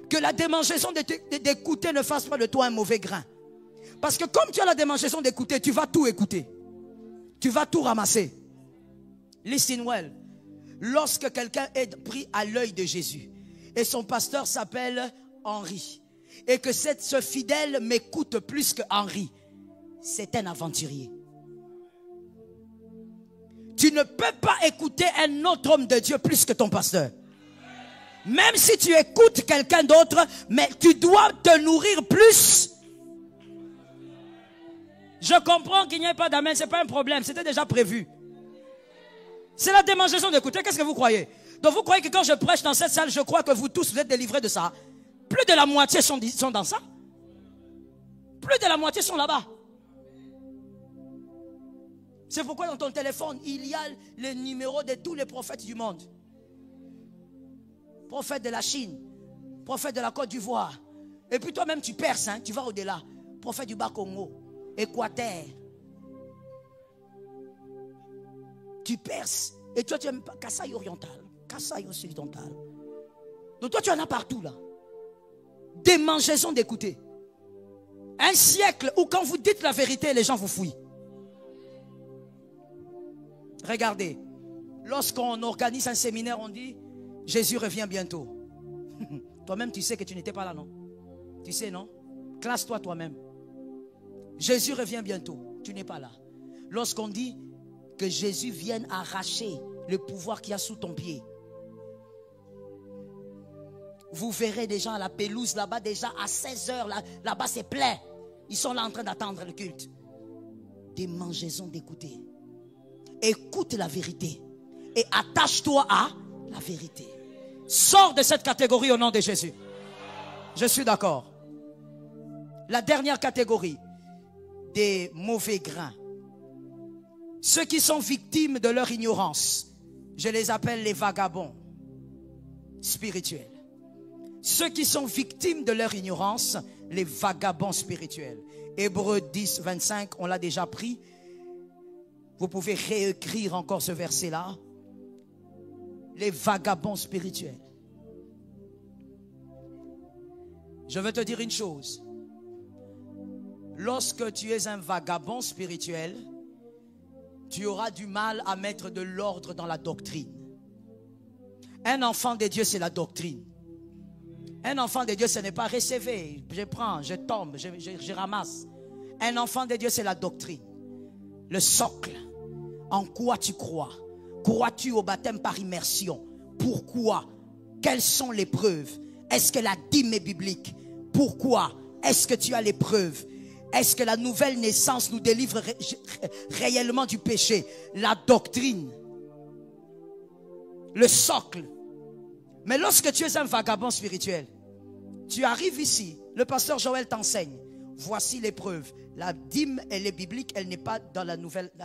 Que la démangeaison d'écouter ne fasse pas de toi un mauvais grain. Parce que comme tu as la démangeaison d'écouter, tu vas tout écouter. Tu vas tout ramasser. Listen well. Lorsque quelqu'un est pris à l'œil de Jésus et son pasteur s'appelle Henri et que ce fidèle m'écoute plus que Henri, c'est un aventurier. Tu ne peux pas écouter un autre homme de Dieu plus que ton pasteur. Même si tu écoutes quelqu'un d'autre, mais tu dois te nourrir plus. Je comprends qu'il n'y ait pas d'amen, ce n'est pas un problème, c'était déjà prévu. C'est la démangeaison d'écouter, qu'est-ce que vous croyez? Donc vous croyez que quand je prêche dans cette salle, je crois que vous tous vous êtes délivrés de ça? Plus de la moitié sont dans ça. Plus de la moitié sont là-bas. C'est pourquoi dans ton téléphone, il y a le numéro de tous les prophètes du monde. Prophète de la Chine, prophète de la Côte d'Ivoire. Et puis toi-même tu perces, hein, tu vas au-delà. Prophète du Bas-Congo, Équateur. Tu perces. Et toi tu n'aimes pas Kasaï oriental, Kasaï occidental. Donc toi tu en as partout là. Démangeaison d'écouter. Un siècle où quand vous dites la vérité, les gens vous fouillent. Regardez, lorsqu'on organise un séminaire, on dit Jésus revient bientôt. Toi-même, tu sais que tu n'étais pas là, non? Tu sais, non? Classe-toi toi-même. Jésus revient bientôt. Tu n'es pas là. Lorsqu'on dit que Jésus vienne arracher le pouvoir qu'il y a sous ton pied, vous verrez des gens à la pelouse là-bas, déjà à 16 heures, là-bas c'est plein. Ils sont là en train d'attendre le culte. Démangeaison d'écouter. Écoute la vérité et attache-toi à la vérité. Sors de cette catégorie au nom de Jésus. Je suis d'accord. La dernière catégorie des mauvais grains, ceux qui sont victimes de leur ignorance, je les appelle les vagabonds spirituels. Ceux qui sont victimes de leur ignorance, les vagabonds spirituels. Hébreux 10, 25, on l'a déjà pris. Vous pouvez réécrire encore ce verset-là. Les vagabonds spirituels. Je veux te dire une chose. Lorsque tu es un vagabond spirituel, tu auras du mal à mettre de l'ordre dans la doctrine. Un enfant de Dieu, c'est la doctrine. Un enfant de Dieu, ce n'est pas recevoir, je prends, je tombe, je ramasse. Un enfant de Dieu, c'est la doctrine. Le socle. En quoi tu crois? Crois-tu au baptême par immersion? Pourquoi? Quelles sont les preuves? Est-ce que la dîme est biblique? Pourquoi? Est-ce que tu as les preuves? Est-ce que la nouvelle naissance nous délivre réellement du péché? La doctrine. Le socle. Mais lorsque tu es un vagabond spirituel, tu arrives ici, le pasteur Joël t'enseigne. Voici les preuves. La dîme, elle est biblique, elle n'est pas dans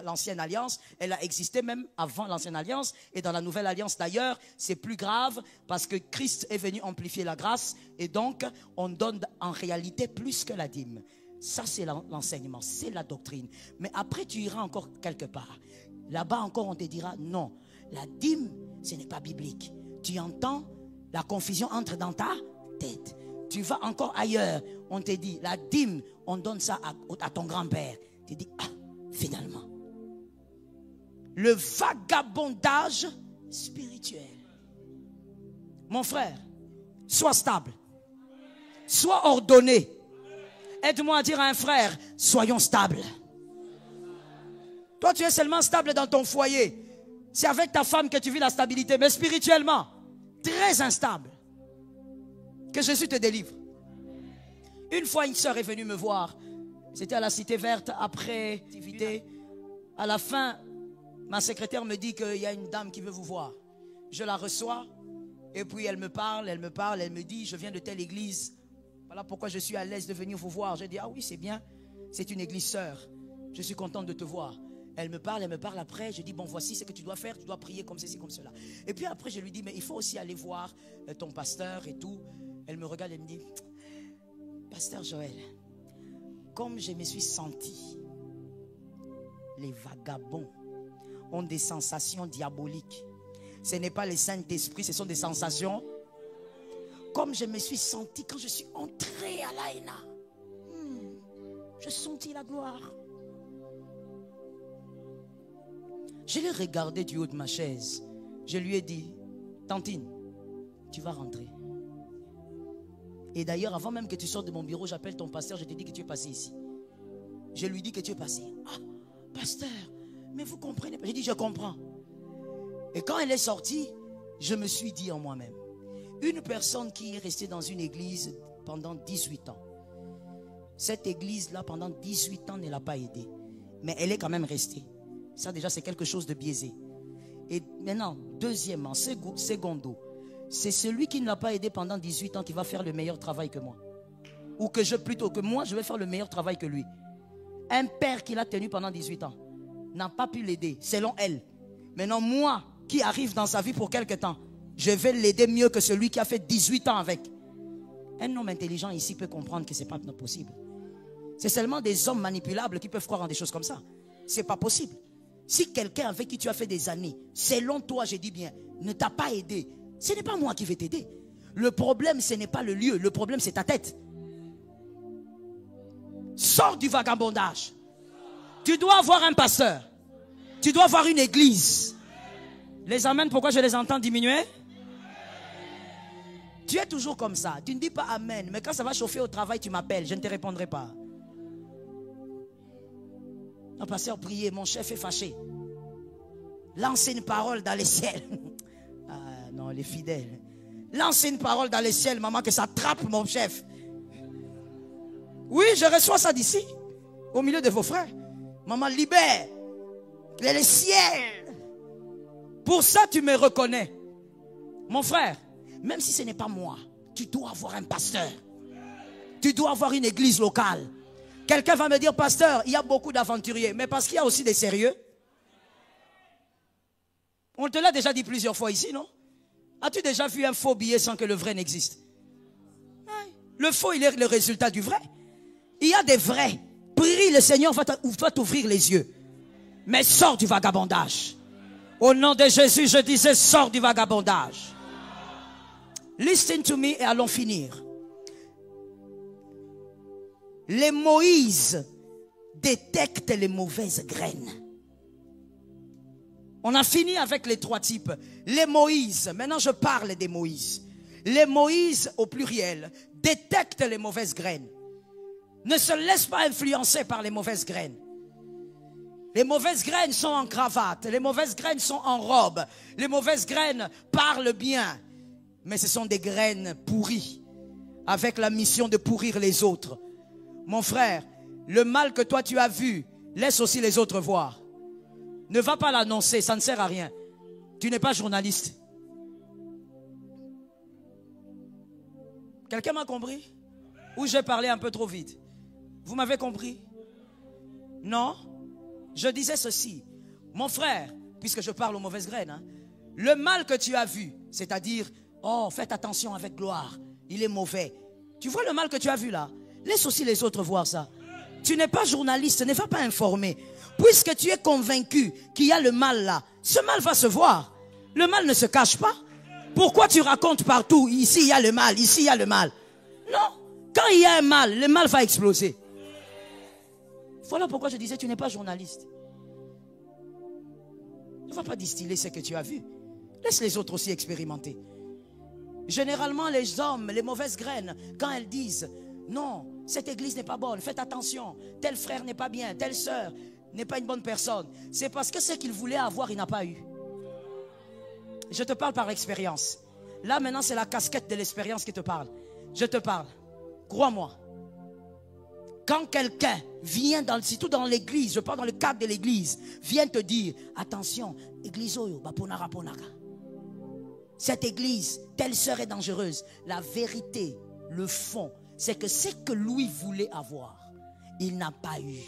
l'ancienne alliance. Elle a existé même avant l'ancienne alliance. Et dans la nouvelle alliance d'ailleurs, c'est plus grave parce que Christ est venu amplifier la grâce. Et donc, on donne en réalité plus que la dîme. Ça, c'est l'enseignement, c'est la doctrine. Mais après, tu iras encore quelque part. Là-bas encore, on te dira, non, la dîme, ce n'est pas biblique. Tu entends, la confusion entre dans ta tête. Tu vas encore ailleurs, on te dit, la dîme, on donne ça à ton grand-père. Tu dis, ah, finalement. Le vagabondage spirituel. Mon frère, sois stable. Sois ordonné. Aide-moi à dire à un frère, soyons stables. Toi, tu es seulement stable dans ton foyer. C'est avec ta femme que tu vis la stabilité. Mais spirituellement, très instable. Que Jésus te délivre. Une fois, une sœur est venue me voir. C'était à la Cité Verte, après l'activité. À la fin, ma secrétaire me dit qu'il y a une dame qui veut vous voir. Je la reçois. Et puis elle me parle, elle me dit, je viens de telle église. Voilà pourquoi je suis à l'aise de venir vous voir. Je dis, ah oui, c'est bien. C'est une église sœur. Je suis contente de te voir. Elle me parle après. Je dis, bon, voici ce que tu dois faire. Tu dois prier comme ceci, comme cela. Et puis après, je lui dis, mais il faut aussi aller voir ton pasteur et tout. Elle me regarde et me dit, pasteur Joël, comme je me suis senti, les vagabonds ont des sensations diaboliques. Ce n'est pas les Saint-Esprit, ce sont des sensations. Comme je me suis senti quand je suis entré à l'Aïna, je sentis la gloire. Je l'ai regardé du haut de ma chaise. Je lui ai dit, Tantine, tu vas rentrer. Et d'ailleurs, avant même que tu sortes de mon bureau, j'appelle ton pasteur, je te dis que tu es passé ici. Je lui dis que tu es passé. Ah, pasteur, mais vous comprenez pas. J'ai dit, je comprends. Et quand elle est sortie, je me suis dit en moi-même, une personne qui est restée dans une église pendant 18 ans, cette église-là, pendant 18 ans, ne l'a pas aidée. Mais elle est quand même restée. Ça, déjà, c'est quelque chose de biaisé. Et maintenant, deuxièmement, secondo, c'est celui qui ne l'a pas aidé pendant 18 ans qui va faire le meilleur travail que moi. Ou plutôt que moi, je vais faire le meilleur travail que lui. Un père qui l'a tenu pendant 18 ans n'a pas pu l'aider, selon elle. Maintenant, moi, qui arrive dans sa vie pour quelque temps, je vais l'aider mieux que celui qui a fait 18 ans avec. Un homme intelligent ici peut comprendre que ce n'est pas possible. C'est seulement des hommes manipulables qui peuvent croire en des choses comme ça. Ce n'est pas possible. Si quelqu'un avec qui tu as fait des années, selon toi, je dis bien, ne t'a pas aidé, ce n'est pas moi qui vais t'aider. Le problème, ce n'est pas le lieu. Le problème, c'est ta tête. Sors du vagabondage. Tu dois avoir un pasteur. Tu dois avoir une église. Les amens, pourquoi je les entends diminuer? Tu es toujours comme ça. Tu ne dis pas amen. Mais quand ça va chauffer au travail, tu m'appelles. Je ne te répondrai pas. Non, pasteur, priez. Mon chef est fâché. Lancez une parole dans les ciels. Ah non, les fidèles. Lancez une parole dans les ciels, maman, que ça trappe mon chef. Oui, je reçois ça d'ici. Au milieu de vos frères. Maman, libère les ciels. Pour ça, tu me reconnais. Mon frère, même si ce n'est pas moi, tu dois avoir un pasteur. Tu dois avoir une église locale. Quelqu'un va me dire, pasteur, il y a beaucoup d'aventuriers. Mais parce qu'il y a aussi des sérieux. On te l'a déjà dit plusieurs fois ici, non? As-tu déjà vu un faux billet sans que le vrai n'existe? Le faux, il est le résultat du vrai. Il y a des vrais. Prie, le Seigneur va t'ouvrir les yeux. Mais sors du vagabondage. Au nom de Jésus, je disais, sors du vagabondage. Listen to me et allons finir. les Moïse détectent les mauvaises graines. On a fini avec les trois types. Les Moïse, maintenant je parle des Moïse. Les Moïse au pluriel détectent les mauvaises graines. Ne se laisse pas influencer par les mauvaises graines. Les mauvaises graines sont en cravate, les mauvaises graines sont en robe, les mauvaises graines parlent bien, mais ce sont des graines pourries, avec la mission de pourrir les autres. Mon frère, le mal que toi tu as vu, laisse aussi les autres voir. Ne va pas l'annoncer, ça ne sert à rien. Tu n'es pas journaliste. Quelqu'un m'a compris? Ou j'ai parlé un peu trop vite? Vous m'avez compris? Non? Je disais ceci, mon frère, puisque je parle aux mauvaises graines, hein, le mal que tu as vu, c'est-à-dire, oh, faites attention avec gloire, il est mauvais. Tu vois le mal que tu as vu là? Laisse aussi les autres voir ça. Tu n'es pas journaliste, ne va pas informer. Puisque tu es convaincu qu'il y a le mal là, ce mal va se voir. Le mal ne se cache pas. Pourquoi tu racontes partout, ici il y a le mal, ici il y a le mal? Non, quand il y a un mal, le mal va exploser. Voilà pourquoi je disais, tu n'es pas journaliste. Ne va pas distiller ce que tu as vu. Laisse les autres aussi expérimenter. Généralement, les hommes, les mauvaises graines, quand elles disent, non, cette église n'est pas bonne, faites attention, tel frère n'est pas bien, telle sœur n'est pas une bonne personne, c'est parce que ce qu'il voulait avoir, il n'a pas eu. Je te parle par expérience. Là, maintenant, c'est la casquette de l'expérience qui te parle. Je te parle. Crois-moi. Quand quelqu'un vient, surtout dans l'église, je parle dans le cadre de l'église, vient te dire, attention, église oyo, baponara ponara. Cette église, telle sœur est dangereuse. La vérité, le fond, c'est que ce que lui voulait avoir, il n'a pas eu.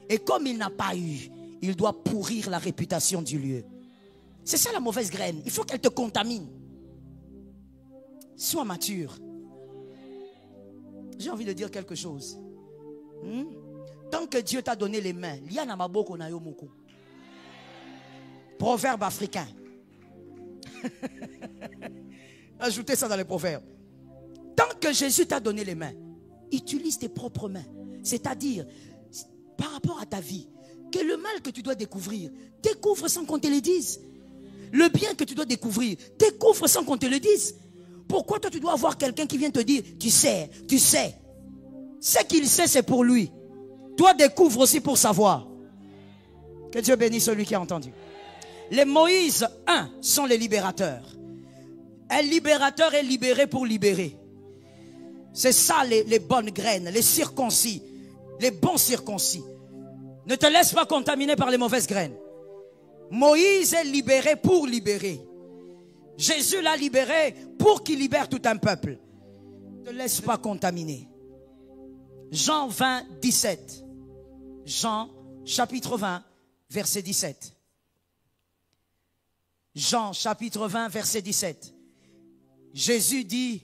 Et comme il n'a pas eu, il doit pourrir la réputation du lieu. C'est ça la mauvaise graine. Il faut qu'elle te contamine. Sois mature. J'ai envie de dire quelque chose. Tant que Dieu t'a donné les mains, proverbe africain. Ajoutez ça dans les proverbes. Tant que Jésus t'a donné les mains, utilise tes propres mains. C'est-à-dire, par rapport à ta vie, que le mal que tu dois découvrir, découvre sans qu'on te le dise. Le bien que tu dois découvrir, découvre sans qu'on te le dise. Pourquoi toi tu dois avoir quelqu'un qui vient te dire, tu sais. Ce qu'il sait, c'est pour lui. Toi, découvre aussi pour savoir. Que Dieu bénisse celui qui a entendu. Les Moïse 1 sont les libérateurs. Un libérateur est libéré pour libérer. C'est ça les bonnes graines, les circoncis, les bons circoncis. Ne te laisse pas contaminer par les mauvaises graines. Moïse est libéré pour libérer. Jésus l'a libéré pour qu'il libère tout un peuple. Ne te laisse pas contaminer. Jean 20, 17. Jean, chapitre 20, verset 17. Jean, chapitre 20, verset 17. Jésus dit,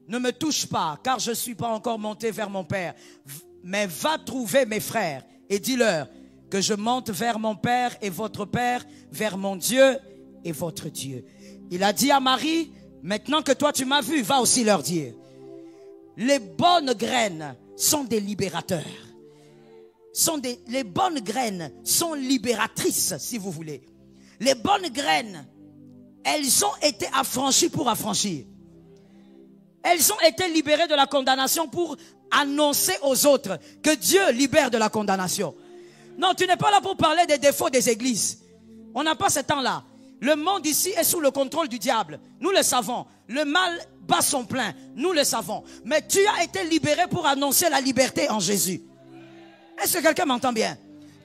ne me touche pas, car je ne suis pas encore monté vers mon Père. Mais va trouver mes frères et dis-leur que je monte vers mon Père et votre Père, vers mon Dieu et votre Dieu. Il a dit à Marie, maintenant que toi tu m'as vu, va aussi leur dire. Les bonnes graines sont des libérateurs. Les bonnes graines sont libératrices, si vous voulez. Les bonnes graines, elles ont été affranchies pour affranchir. Elles ont été libérées de la condamnation pour annoncer aux autres que Dieu libère de la condamnation. Non, tu n'es pas là pour parler des défauts des églises. On n'a pas ce temps-là. Le monde ici est sous le contrôle du diable. Nous le savons. Le mal bat son plein. Nous le savons. Mais tu as été libéré pour annoncer la liberté en Jésus. Est-ce que quelqu'un m'entend bien?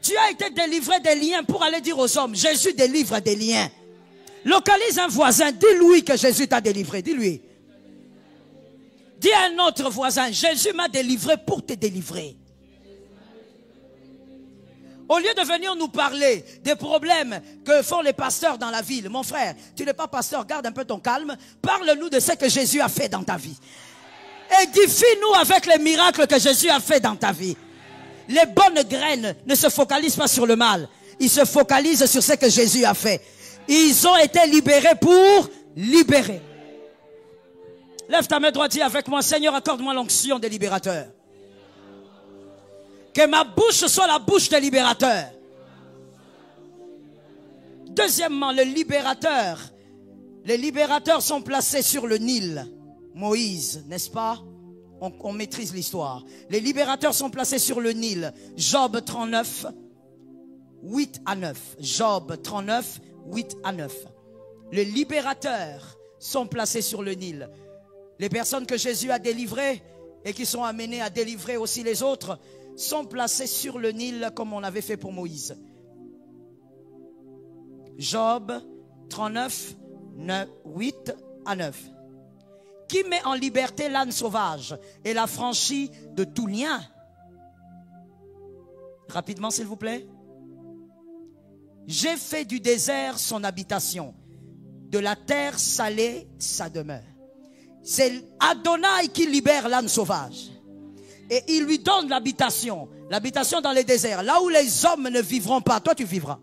Tu as été délivré des liens pour aller dire aux hommes, Jésus délivre des liens. Localise un voisin, dis-lui que Jésus t'a délivré. Dis-lui. Dis à un autre voisin, Jésus m'a délivré pour te délivrer. Au lieu de venir nous parler des problèmes que font les pasteurs dans la ville, mon frère, tu n'es pas pasteur, garde un peu ton calme. Parle-nous de ce que Jésus a fait dans ta vie. Édifie-nous avec les miracles que Jésus a fait dans ta vie. Les bonnes graines ne se focalisent pas sur le mal. Ils se focalisent sur ce que Jésus a fait. Ils ont été libérés pour libérer. Lève ta main droite, dis avec moi, Seigneur, accorde-moi l'onction des libérateurs. Que ma bouche soit la bouche des libérateurs. Deuxièmement, les libérateurs sont placés sur le Nil. Moïse, n'est-ce pas? On maîtrise l'histoire. Les libérateurs sont placés sur le Nil. Job 39, 8 à 9. Job 39, 8 à 9. Les libérateurs sont placés sur le Nil. Les personnes que Jésus a délivrées et qui sont amenées à délivrer aussi les autres sont placées sur le Nil comme on avait fait pour Moïse. Job 39, 8 à 9. Qui met en liberté l'âne sauvage et l'affranchit de tout lien? Rapidement, s'il vous plaît. J'ai fait du désert son habitation, de la terre salée sa demeure. C'est Adonai qui libère l'âne sauvage. Et il lui donne l'habitation dans les déserts. Là où les hommes ne vivront pas, toi tu vivras.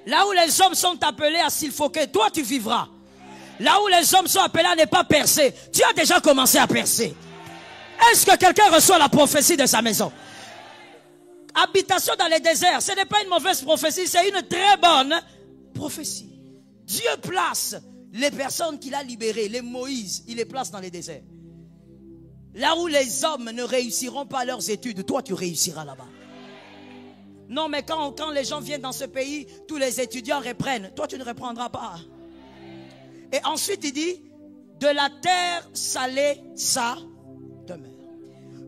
Là où les hommes sont appelés à suffoquer, toi tu vivras. Là où les hommes sont appelés à ne pas percer, tu as déjà commencé à percer. Est-ce que quelqu'un reçoit la prophétie de sa maison? Habitation dans les déserts, ce n'est pas une mauvaise prophétie, c'est une très bonne prophétie. Dieu place les personnes qu'il a libérées, les Moïse, il les place dans les déserts. Là où les hommes ne réussiront pas leurs études, toi tu réussiras là-bas. Non, mais quand les gens viennent dans ce pays, tous les étudiants reprennent. Toi, tu ne reprendras pas. Et ensuite, il dit, de la terre salée sa demeure.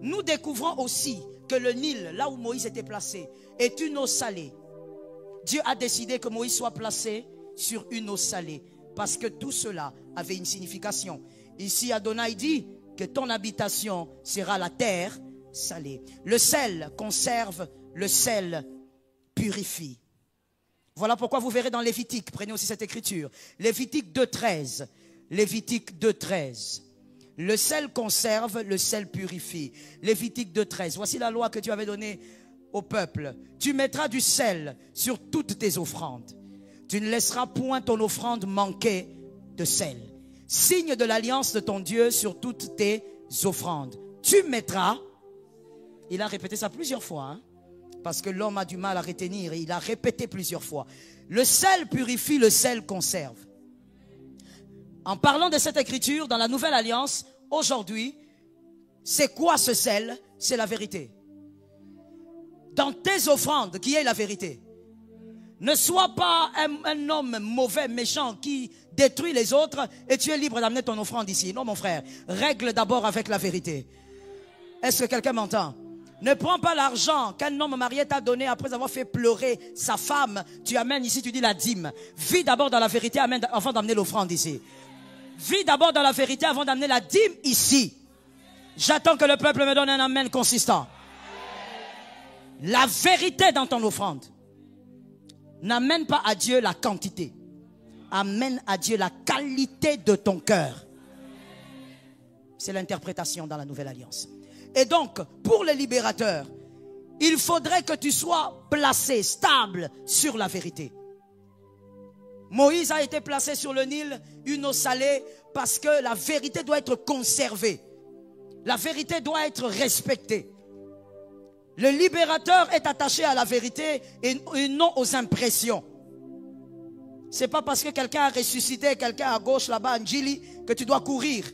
Nous découvrons aussi que le Nil, là où Moïse était placé, est une eau salée. Dieu a décidé que Moïse soit placé sur une eau salée, parce que tout cela avait une signification. Ici, Adonai dit que ton habitation sera la terre salée. Le sel conserve, le sel purifie. Voilà pourquoi vous verrez dans Lévitique, prenez aussi cette écriture, Lévitique 2.13, Lévitique 2.13. Le sel conserve, le sel purifie. Lévitique 2.13, voici la loi que tu avais donnée au peuple. Tu mettras du sel sur toutes tes offrandes. Tu ne laisseras point ton offrande manquer de sel. Signe de l'alliance de ton Dieu sur toutes tes offrandes. Tu mettras, il a répété ça plusieurs fois, hein, parce que l'homme a du mal à retenir et il a répété plusieurs fois. Le sel purifie, le sel conserve. En parlant de cette écriture, dans la nouvelle alliance, aujourd'hui, c'est quoi ce sel? C'est la vérité. Dans tes offrandes, qui est la vérité? Ne sois pas un homme mauvais, méchant, qui détruit les autres et tu es libre d'amener ton offrande ici. Non, mon frère, règle d'abord avec la vérité. Est-ce que quelqu'un m'entend? Ne prends pas l'argent qu'un homme marié t'a donné après avoir fait pleurer sa femme. Tu amènes ici, tu dis la dîme. Vis d'abord dans la vérité avant d'amener l'offrande ici. Vis d'abord dans la vérité avant d'amener la dîme ici. J'attends que le peuple me donne un amen consistant. La vérité dans ton offrande. N'amène pas à Dieu la quantité. Amène à Dieu la qualité de ton cœur. C'est l'interprétation dans la nouvelle alliance. Et donc, pour les libérateurs, il faudrait que tu sois placé, stable sur la vérité. Moïse a été placé sur le Nil, une eau salée, parce que la vérité doit être conservée. La vérité doit être respectée. Le libérateur est attaché à la vérité et non aux impressions. C'est pas parce que quelqu'un a ressuscité, quelqu'un à gauche là-bas, Njili, que tu dois courir.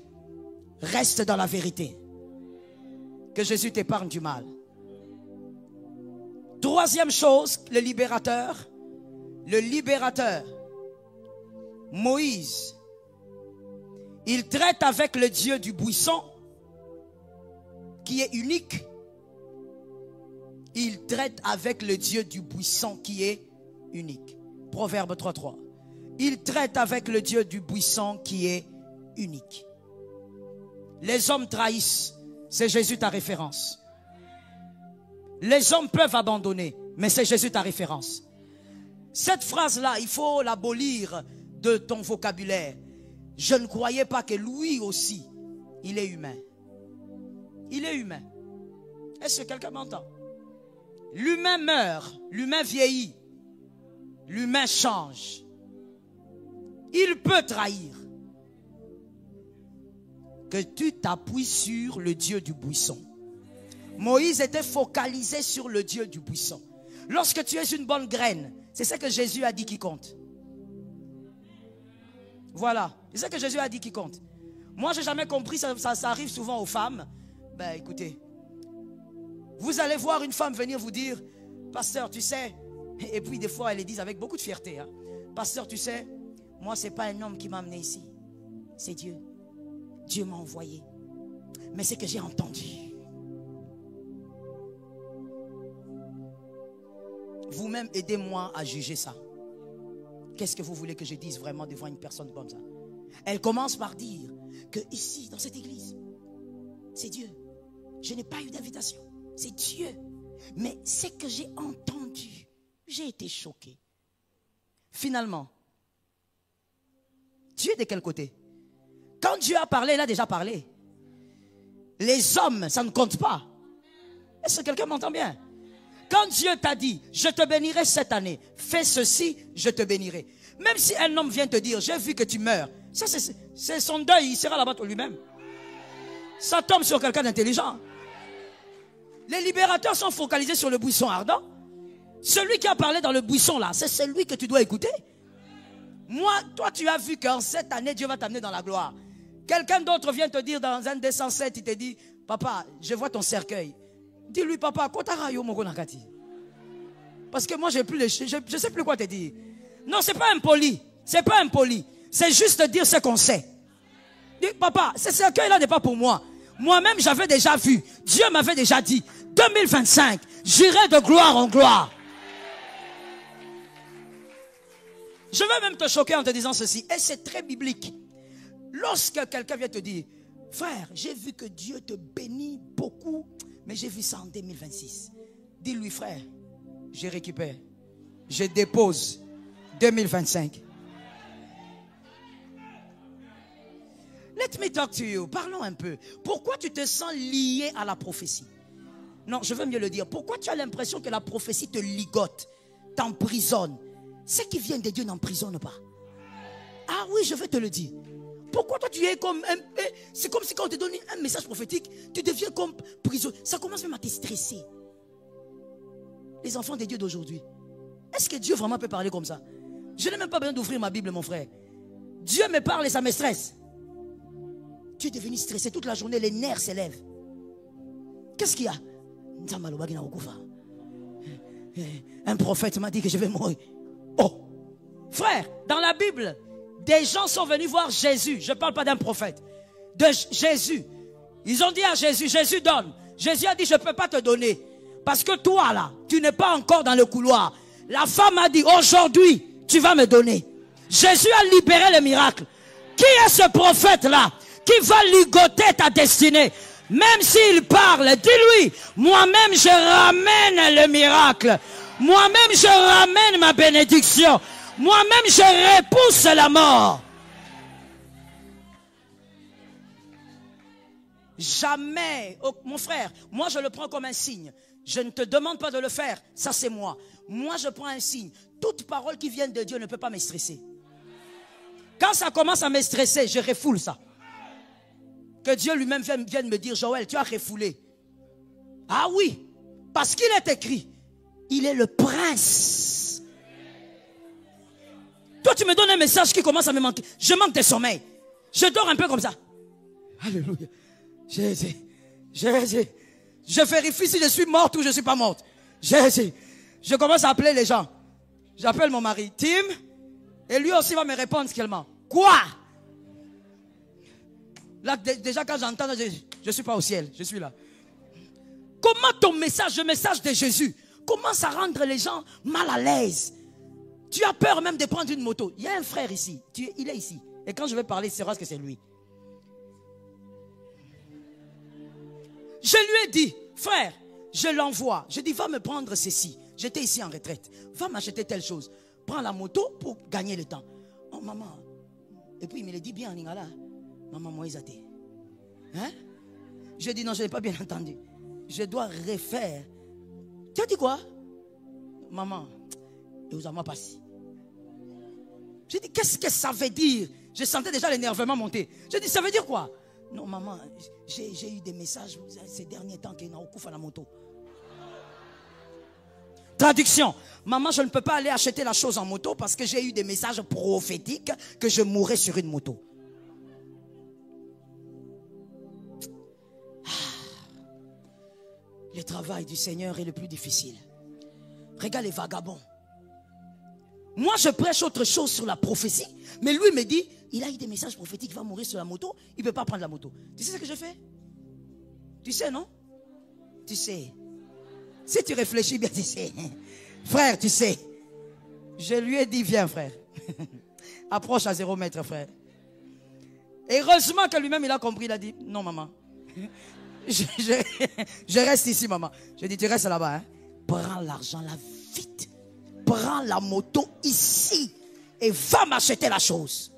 Reste dans la vérité. Que Jésus t'épargne du mal. Troisième chose, le libérateur, Moïse, il traite avec le Dieu du buisson, qui est unique. Il traite avec le Dieu du buisson, qui est unique. Proverbe 3.3. Il traite avec le Dieu du buisson, qui est unique. Les hommes trahissent. C'est Jésus ta référence. Les hommes peuvent abandonner, mais c'est Jésus ta référence. Cette phrase-là, il faut l'abolir de ton vocabulaire. Je ne croyais pas que lui aussi, il est humain. Il est humain. Est-ce que quelqu'un m'entend? L'humain meurt, l'humain vieillit, l'humain change. Il peut trahir. Que tu t'appuies sur le Dieu du buisson. Moïse était focalisé sur le Dieu du buisson. Lorsque tu es une bonne graine, c'est ce que Jésus a dit qui compte. Voilà, c'est ce que Jésus a dit qui compte. Moi, je n'ai jamais compris, ça arrive souvent aux femmes. Ben écoutez, vous allez voir une femme venir vous dire, pasteur, tu sais, et puis des fois, elles le disent avec beaucoup de fierté, hein, pasteur, tu sais, moi, ce n'est pas un homme qui m'a amené ici, c'est Dieu. Dieu m'a envoyé. Mais c'est que j'ai entendu. Vous-même, aidez-moi à juger ça. Qu'est-ce que vous voulez que je dise vraiment devant une personne comme ça? Elle commence par dire que ici, dans cette église, c'est Dieu. Je n'ai pas eu d'invitation. C'est Dieu. Mais c'est que j'ai entendu. J'ai été choqué. Finalement, Dieu est de quel côté? Quand Dieu a parlé, il a déjà parlé. Les hommes, ça ne compte pas. Est-ce que quelqu'un m'entend bien? Quand Dieu t'a dit, je te bénirai cette année, fais ceci, je te bénirai. Même si un homme vient te dire, j'ai vu que tu meurs, ça c'est son deuil, il sera là-bas pour lui-même. Ça tombe sur quelqu'un d'intelligent. Les libérateurs sont focalisés sur le buisson ardent. Celui qui a parlé dans le buisson là, c'est celui que tu dois écouter. Moi, toi tu as vu qu'en cette année, Dieu va t'amener dans la gloire. Quelqu'un d'autre vient te dire dans un 207, il te dit, papa, je vois ton cercueil. Dis-lui, papa, parce que moi, je ne sais plus quoi te dire. Non, ce n'est pas impoli. Ce n'est pas impoli. C'est juste dire ce qu'on sait. Dis, papa, ce cercueil-là n'est pas pour moi. Moi-même, j'avais déjà vu. Dieu m'avait déjà dit, 2025, j'irai de gloire en gloire. Je vais même te choquer en te disant ceci. Et c'est très biblique. Lorsque quelqu'un vient te dire, frère, j'ai vu que Dieu te bénit beaucoup, mais j'ai vu ça en 2026. Dis-lui, frère, je récupère, je dépose 2025. Let me talk to you. Parlons un peu. Pourquoi tu te sens lié à la prophétie? Non, je veux mieux le dire. Pourquoi tu as l'impression que la prophétie te ligote, t'emprisonne? Ce qui vient de Dieu n'emprisonne pas. Ah oui, je vais te le dire. Pourquoi toi tu es comme un... C'est comme si quand on te donne un message prophétique, tu deviens comme prisonnier. Ça commence même à te stresser. Les enfants de Dieu d'aujourd'hui. Est-ce que Dieu vraiment peut parler comme ça? Je n'ai même pas besoin d'ouvrir ma Bible, mon frère. Dieu me parle et ça me stresse. Tu es devenu stressé toute la journée, les nerfs s'élèvent. Qu'est-ce qu'il y a? Un prophète m'a dit que je vais mourir. Oh! Frère, dans la Bible, des gens sont venus voir Jésus. Je ne parle pas d'un prophète. De Jésus. Ils ont dit à Jésus, Jésus donne. Jésus a dit, je ne peux pas te donner. Parce que toi là, tu n'es pas encore dans le couloir. La femme a dit, aujourd'hui, tu vas me donner. Jésus a libéré le miracle. Qui est ce prophète là qui va ligoter ta destinée? Même s'il parle, dis-lui, moi-même je ramène le miracle. Moi-même je ramène ma bénédiction. Moi-même je repousse la mort. Jamais, oh, mon frère, moi je le prends comme un signe. Je ne te demande pas de le faire, ça c'est moi. Moi je prends un signe. Toute parole qui vient de Dieu ne peut pas me stresser. Quand ça commence à me stresser, je refoule ça. Que Dieu lui-même vienne me dire, Joël, tu as refoulé. Ah oui, parce qu'il est écrit, il est le prince. Toi tu me donnes un message qui commence à me manquer. Je manque de sommeil. Je dors un peu comme ça. Alléluia. Jésus. Je vérifie si je suis morte ou je ne suis pas morte. Jésus. Je commence à appeler les gens. J'appelle mon mari, Tim, et lui aussi va me répondre seulement. Quoi? Là, déjà quand j'entends, je ne suis pas au ciel, je suis là. Comment ton message, le message de Jésus, commence à rendre les gens mal à l'aise? Tu as peur même de prendre une moto. Il y a un frère ici, il est ici. Et quand je vais parler, c'est vrai que c'est lui. Je lui ai dit, frère, je l'envoie. Je dis, va me prendre ceci. J'étais ici en retraite. Va m'acheter telle chose. Prends la moto pour gagner le temps. Oh maman. Et puis il me le dit bien en lingala. Maman Moïse a dit. Hein? Je dis non, je n'ai pas bien entendu. Je dois refaire. Tu as dit quoi? Maman, et vous avez passé. J'ai dit, qu'est-ce que ça veut dire? Je sentais déjà l'énervement monter. J'ai dit, ça veut dire quoi? Non, maman, j'ai eu des messages ces derniers temps qui n'ont pas la moto. Traduction. Maman, je ne peux pas aller acheter la chose en moto parce que j'ai eu des messages prophétiques que je mourrais sur une moto. Le travail du Seigneur est le plus difficile. Regarde les vagabonds. Moi, je prêche autre chose sur la prophétie, mais lui me dit, il a eu des messages prophétiques, il va mourir sur la moto, il ne peut pas prendre la moto. Tu sais ce que je fais? Tu sais, non? Tu sais. Si tu réfléchis bien, tu sais. Frère, tu sais. Je lui ai dit, viens, frère. Approche à 0 mètre, frère. Et heureusement que lui-même, il a compris, il a dit, non, maman. Je reste ici, maman. Je dis, tu restes là-bas. Hein? Prends l'argent là, vite. Prends la moto ici. Et va m'acheter la chose.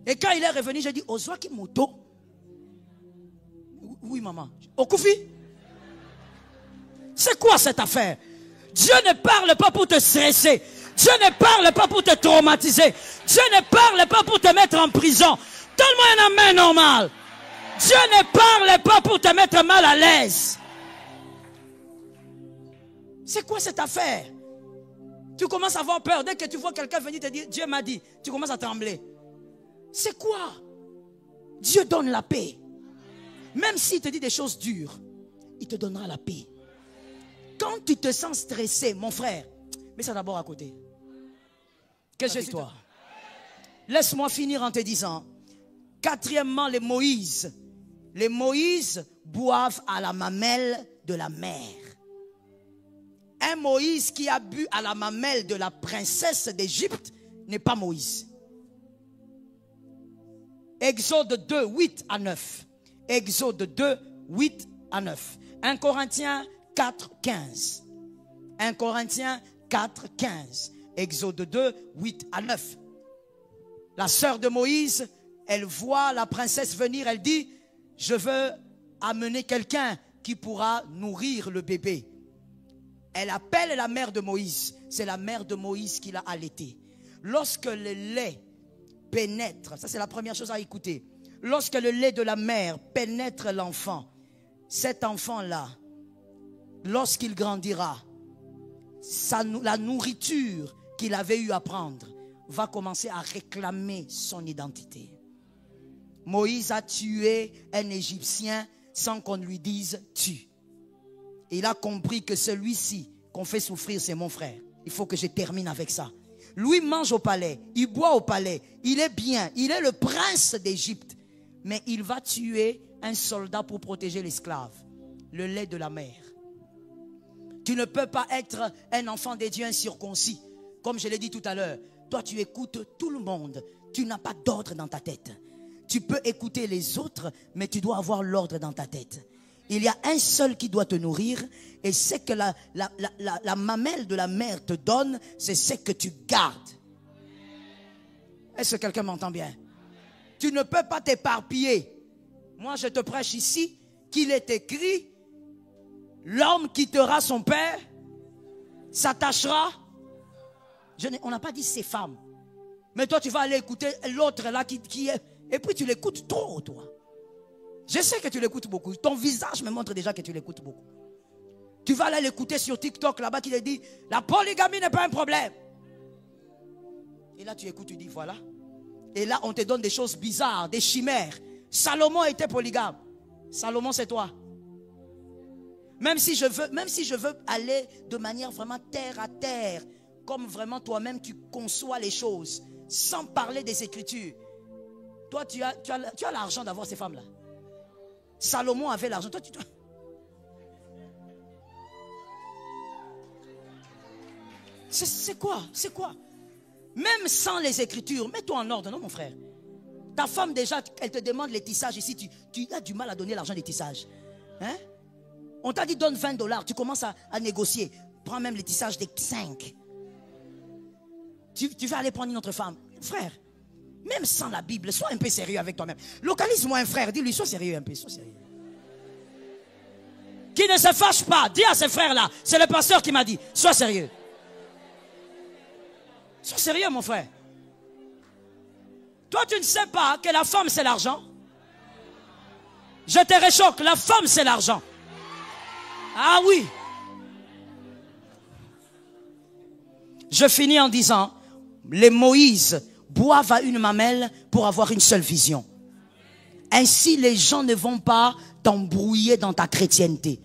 Et quand il est revenu, j'ai dit, Ozwa qui moto? Oui, maman. Okufi? C'est quoi cette affaire? Dieu ne parle pas pour te stresser. Dieu ne parle pas pour te traumatiser. Dieu ne parle pas pour te mettre en prison. Donne-moi un amen normal. Dieu ne parle pas pour te mettre mal à l'aise. C'est quoi cette affaire? Tu commences à avoir peur. Dès que tu vois quelqu'un venir te dire, Dieu m'a dit, tu commences à trembler. C'est quoi? Dieu donne la paix. Même s'il te dit des choses dures, il te donnera la paix. Quand tu te sens stressé, mon frère, mets ça d'abord à côté. Que Jésus toi. Laisse-moi finir en te disant, quatrièmement, les Moïse boivent à la mamelle de la mer. Un Moïse qui a bu à la mamelle de la princesse d'Égypte n'est pas Moïse. Exode 2, 8 à 9. Exode 2, 8 à 9. 1 Corinthiens 4, 15. 1 Corinthiens 4, 15. Exode 2, 8 à 9. La sœur de Moïse, elle voit la princesse venir, elle dit, je veux amener quelqu'un qui pourra nourrir le bébé. Elle appelle la mère de Moïse. C'est la mère de Moïse qui l'a allaité. Lorsque le lait pénètre, ça c'est la première chose à écouter. Lorsque le lait de la mère pénètre l'enfant, cet enfant-là, lorsqu'il grandira, la nourriture qu'il avait eu à prendre va commencer à réclamer son identité. Moïse a tué un Égyptien sans qu'on lui dise tue. Il a compris que celui-ci qu'on fait souffrir, c'est mon frère. Il faut que je termine avec ça. Lui mange au palais, il boit au palais, il est bien, il est le prince d'Égypte. Mais il va tuer un soldat pour protéger l'esclave. Le lait de la mère. Tu ne peux pas être un enfant des dieux incirconcis. Comme je l'ai dit tout à l'heure, toi tu écoutes tout le monde. Tu n'as pas d'ordre dans ta tête. Tu peux écouter les autres, mais tu dois avoir l'ordre dans ta tête. Il y a un seul qui doit te nourrir, et c'est que la mamelle de la mère te donne, c'est ce que tu gardes. Est-ce que quelqu'un m'entend bien? Tu ne peux pas t'éparpiller. Moi, je te prêche ici qu'il est écrit, l'homme quittera son père, s'attachera. On n'a pas dit ses femmes. Mais toi, tu vas aller écouter l'autre là qui est... Et puis tu l'écoutes trop, toi. Je sais que tu l'écoutes beaucoup. Ton visage me montre déjà que tu l'écoutes beaucoup. Tu vas aller l'écouter sur TikTok là-bas qui te dit, la polygamie n'est pas un problème. Et là, tu écoutes, tu dis, voilà. Et là, on te donne des choses bizarres, des chimères. Salomon était polygame. Salomon, c'est toi. Même si je veux aller de manière vraiment terre à terre, comme vraiment toi-même tu conçois les choses, sans parler des Écritures. Toi, tu as l'argent d'avoir ces femmes-là. Salomon avait l'argent. Toi, c'est quoi? C'est quoi? Même sans les Écritures, mets-toi en ordre, non mon frère? Ta femme déjà, elle te demande les tissages ici, tu as du mal à donner l'argent des tissages. Hein? On t'a dit donne $20, tu commences à négocier. Prends même les tissages des 5. Tu vas aller prendre une autre femme. Frère, même sans la Bible, sois un peu sérieux avec toi-même. Localise-moi un frère, dis-lui, sois sérieux un peu, sois sérieux. Qui ne se fâche pas, dis à ce frère-là, c'est le pasteur qui m'a dit, sois sérieux. Sois sérieux mon frère. Toi, tu ne sais pas que la femme, c'est l'argent. Je te réchoque, la femme, c'est l'argent. Ah oui. Je finis en disant, les Moïse boivent à une mamelle pour avoir une seule vision. Ainsi, les gens ne vont pas t'embrouiller dans ta chrétienté.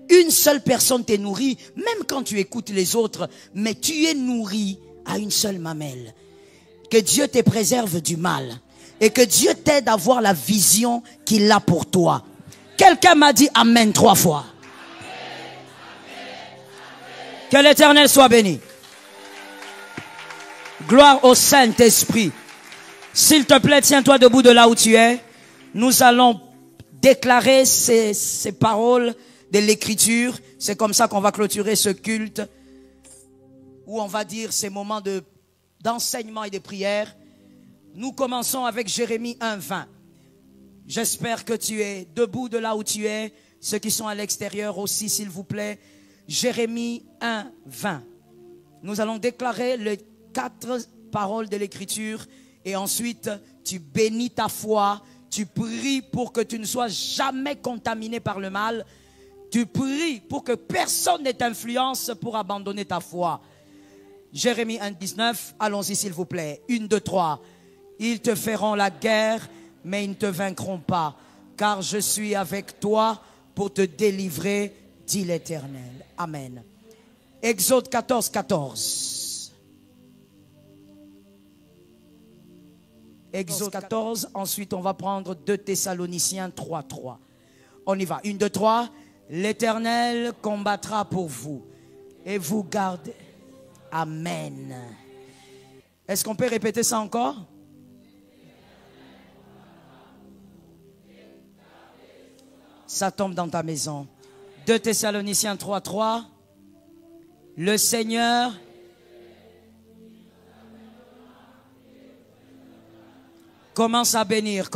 Une seule personne t'est nourrie, même quand tu écoutes les autres, mais tu es nourri à une seule mamelle. Que Dieu te préserve du mal et que Dieu t'aide à voir la vision qu'il a pour toi. Quelqu'un m'a dit Amen 3 fois. Que l'Éternel soit béni. Gloire au Saint-Esprit. S'il te plaît, tiens-toi debout de là où tu es. Nous allons déclarer ces paroles de l'Écriture. C'est comme ça qu'on va clôturer ce culte, où on va dire ces moments d'enseignement et de prière. Nous commençons avec Jérémie 1:20. J'espère que tu es debout de là où tu es. Ceux qui sont à l'extérieur aussi, s'il vous plaît. Jérémie 1:20. Nous allons déclarer les 4 paroles de l'Écriture et ensuite tu bénis ta foi, tu pries pour que tu ne sois jamais contaminé par le mal, tu pries pour que personne ne t'influence pour abandonner ta foi. Jérémie 1:19, allons-y s'il vous plaît. 1, 2, 3. Ils te feront la guerre, mais ils ne te vaincront pas, car je suis avec toi pour te délivrer, dit l'Éternel. Amen. Exode 14, 14. Exode 14, ensuite on va prendre 2 Thessaloniciens 3, 3. On y va. 1, 2, 3. L'Éternel combattra pour vous et vous gardez. Amen. Est-ce qu'on peut répéter ça encore? Ça tombe dans ta maison. 2 Thessaloniciens 3, 3. Le Seigneur commence à bénir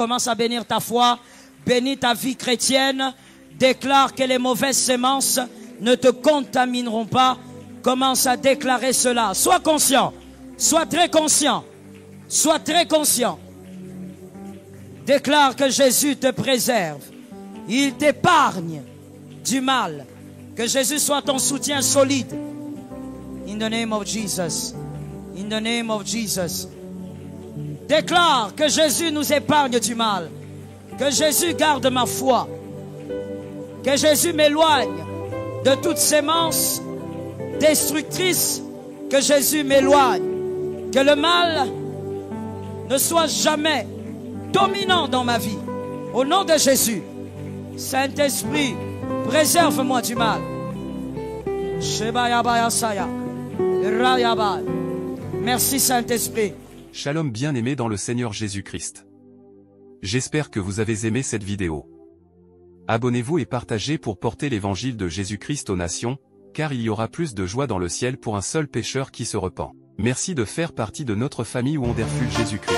ta foi, bénis ta vie chrétienne, déclare que les mauvaises semences ne te contamineront pas. Commence à déclarer cela. Sois conscient, sois très conscient, sois très conscient. Déclare que Jésus te préserve, il t'épargne du mal, que Jésus soit ton soutien solide. In the name of Jesus, in the name of Jesus. Déclare que Jésus nous épargne du mal, que Jésus garde ma foi, que Jésus m'éloigne de toute sémence destructrice, que Jésus m'éloigne, que le mal ne soit jamais dominant dans ma vie. Au nom de Jésus, Saint-Esprit, préserve-moi du mal. Merci Saint-Esprit. Shalom bien-aimés dans le Seigneur Jésus-Christ. J'espère que vous avez aimé cette vidéo. Abonnez-vous et partagez pour porter l'évangile de Jésus-Christ aux nations, car il y aura plus de joie dans le ciel pour un seul pécheur qui se repent. Merci de faire partie de notre famille Wonderful Jésus-Christ.